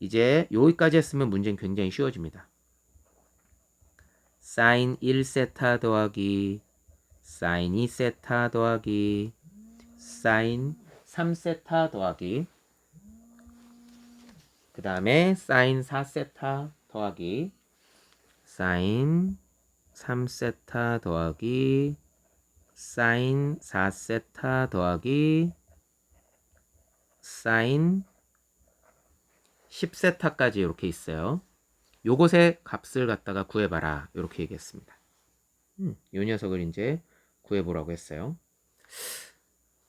이제 여기까지 했으면 문제는 굉장히 쉬워집니다. 사인 1세타 더하기 사인 2세타 더하기 사인 3세타 더하기 그 다음에 사인 4세타 더하기 사인 3세타 더하기 사인 4세타 더하기 사인 10세타까지 이렇게 있어요. 요것의 값을 갖다가 구해봐라. 이렇게 얘기했습니다. 요 녀석을 이제 구해보라고 했어요.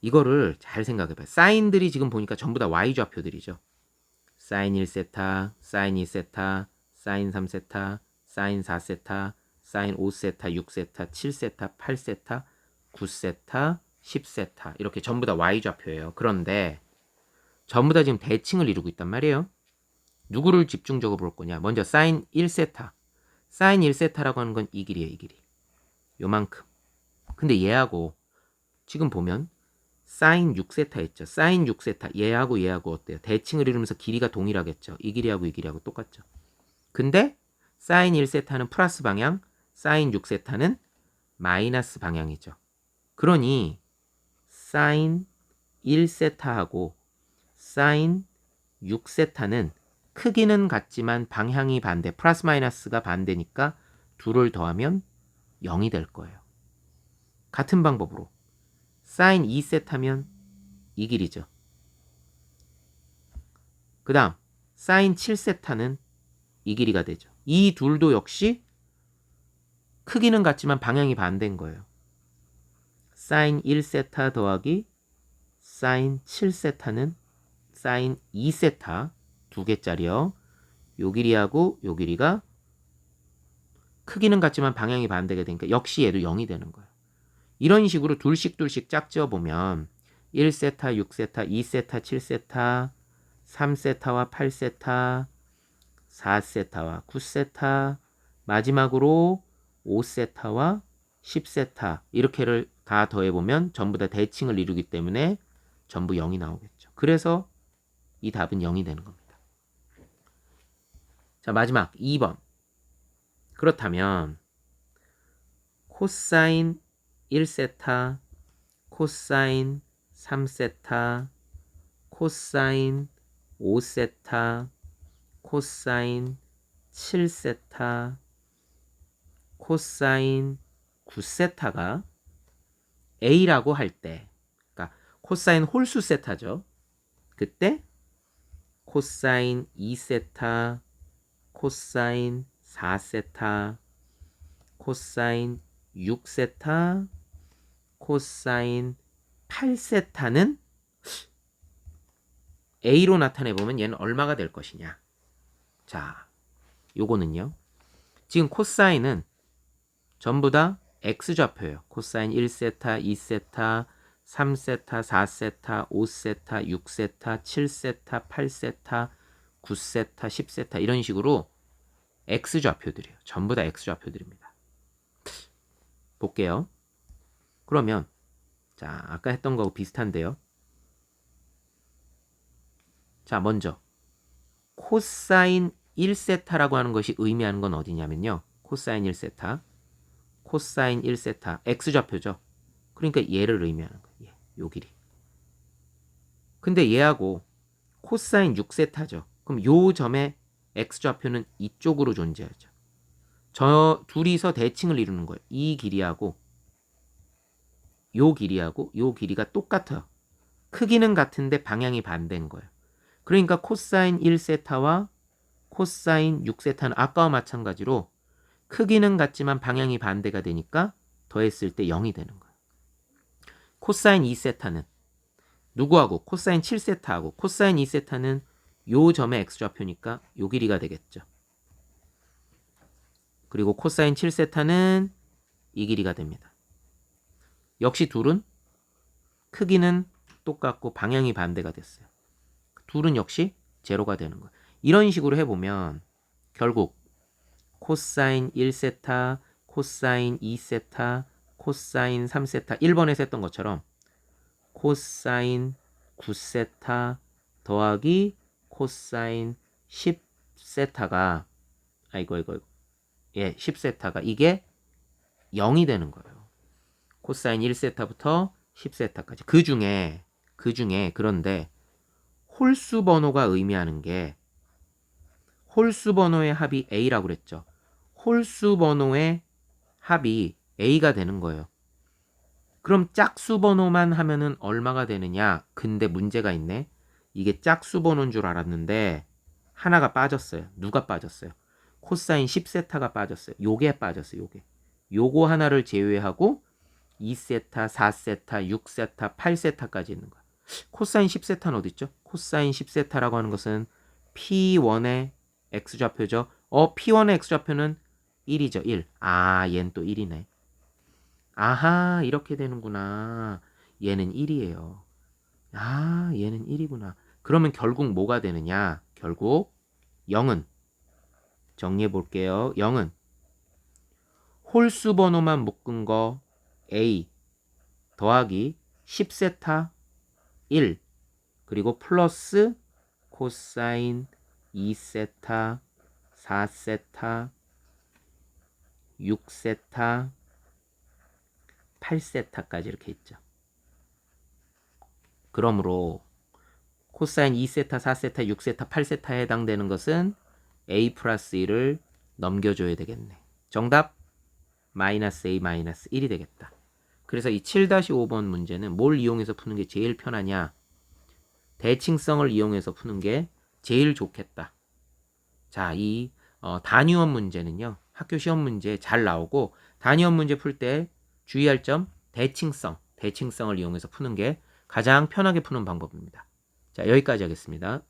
이거를 잘 생각해봐요. 사인들이 지금 보니까 전부 다 y좌표들이죠. 사인 1세타, 사인 2세타, 사인 3세타, 사인 4세타, 사인 5세타, 6세타, 7세타, 8세타, 9세타, 10세타 이렇게 전부 다 y좌표예요. 그런데 전부 다 지금 대칭을 이루고 있단 말이에요. 누구를 집중적으로 볼 거냐. 먼저 사인 1세타. 사인 1세타라고 하는 건 이 길이에요. 이 길이. 요만큼. 근데 얘하고 지금 보면 사인 6세타 있죠. 사인 6세타. 얘하고 어때요? 대칭을 이루면서 길이가 동일하겠죠. 이 길이하고 이 길이하고 똑같죠. 근데 사인 1세타는 플러스 방향, 사인 6세타는 마이너스 방향이죠. 그러니 사인 1세타하고 사인 6세타는 크기는 같지만 방향이 반대, 플러스 마이너스가 반대니까 둘을 더하면 0이 될 거예요. 같은 방법으로 사인 2세타면 이 길이죠. 그 다음 사인 7세타는 이 길이가 되죠. 이 둘도 역시 크기는 같지만 방향이 반대인 거예요. 사인 1세타 더하기 사인 7세타는 사인 2세타 두 개짜리요. 요 길이하고 요 길이가 크기는 같지만 방향이 반대가 되니까 역시 얘도 0이 되는 거예요. 이런 식으로 둘씩 짝지어 보면 1세타, 6세타, 2세타, 7세타, 3세타와 8세타, 4세타와 9세타, 마지막으로 5세타와 10세타 이렇게를 다 더해보면 전부 다 대칭을 이루기 때문에 전부 0이 나오겠죠. 그래서 이 답은 0이 되는 겁니다. 자, 마지막 2번. 그렇다면 코사인 1세타, 코사인 3세타, 코사인 5세타, 코사인 7세타, 코사인 9세타가 A라고 할 때, 그러니까 코사인 홀수 세타죠. 그때 코사인 2세타, 코사인 4세타, 코사인 6세타, 코사인 8세타는 A로 나타내보면 얘는 얼마가 될 것이냐. 자, 요거는요. 지금 코사인은 전부 다 X좌표예요. 코사인 1세타, 2세타, 3세타, 4세타, 5세타, 6세타, 7세타, 8세타, 9세타, 10세타 이런 식으로 X좌표들이에요. 전부 다 X좌표들입니다. 볼게요. 그러면 자, 아까 했던 거하고 비슷한데요. 자, 먼저 코사인 1세타라고 하는 것이 의미하는 건 어디냐면요. 코사인 1세타, 코사인 1세타, X좌표죠. 그러니까 얘를 의미하는 거예요. 요 길이. 근데 얘하고 코사인 6세타죠. 그럼 요 점의 X좌표는 이쪽으로 존재하죠. 저 둘이서 대칭을 이루는 거예요. 이 길이하고 요 길이하고 요 길이가 똑같아요. 크기는 같은데 방향이 반대인 거예요. 그러니까 코사인 1세타와 코사인 6세타는 아까와 마찬가지로 크기는 같지만 방향이 반대가 되니까 더했을 때 0이 되는 거예요. 코사인 2세타는 누구하고? 코사인 7세타하고 코사인 2세타는 요 점의 X좌표니까 요 길이가 되겠죠. 그리고 코사인 7세타는 이 길이가 됩니다. 역시 둘은 크기는 똑같고 방향이 반대가 됐어요. 둘은 역시 제로가 되는 거예요. 이런 식으로 해보면 결국 코사인 1세타, 코사인 2세타, 코사인 3세타 1번에서 했던 것처럼 코사인 9세타 더하기 코사인 10세타가 예, 10세타가 이게 0이 되는 거예요. 코사인 1세타부터 10세타까지. 그 중에 그런데 홀수 번호가 의미하는 게 홀수 번호의 합이 A라고 그랬죠. 홀수 번호의 합이 A가 되는 거예요. 그럼 짝수 번호만 하면은 얼마가 되느냐? 근데 문제가 있네. 이게 짝수 번호인 줄 알았는데 하나가 빠졌어요. 누가 빠졌어요? 코사인 10세타가 빠졌어요. 요게 빠졌어요. 요게. 요거 하나를 제외하고 2세타, 4세타, 6세타, 8세타까지 있는 거야. 코사인 10세타는 어디 있죠? 코사인 10세타라고 하는 것은 P1의 X좌표죠. P1의 X좌표는 1이죠. 1. 아, 얘는 또 1이네. 아하, 이렇게 되는구나. 얘는 1이에요. 아, 얘는 1이구나. 그러면 결국 뭐가 되느냐? 결국 0은 정리해 볼게요. 0은 홀수 번호만 묶은 거 A 더하기 10세타 1 그리고 플러스 코사인 2세타 4세타 6세타 8세타까지 이렇게 있죠. 그러므로 코사인 2세타 4세타 6세타 8세타에 해당되는 것은 A 플러스 1을 넘겨줘야 되겠네. 정답 마이너스 A 마이너스 1이 되겠다. 그래서 이 7-5번 문제는 뭘 이용해서 푸는 게 제일 편하냐? 대칭성을 이용해서 푸는 게 제일 좋겠다. 자, 이 단위원 문제는요. 학교 시험 문제 잘 나오고 단위원 문제 풀 때 주의할 점 대칭성을 이용해서 푸는 게 가장 편하게 푸는 방법입니다. 자, 여기까지 하겠습니다.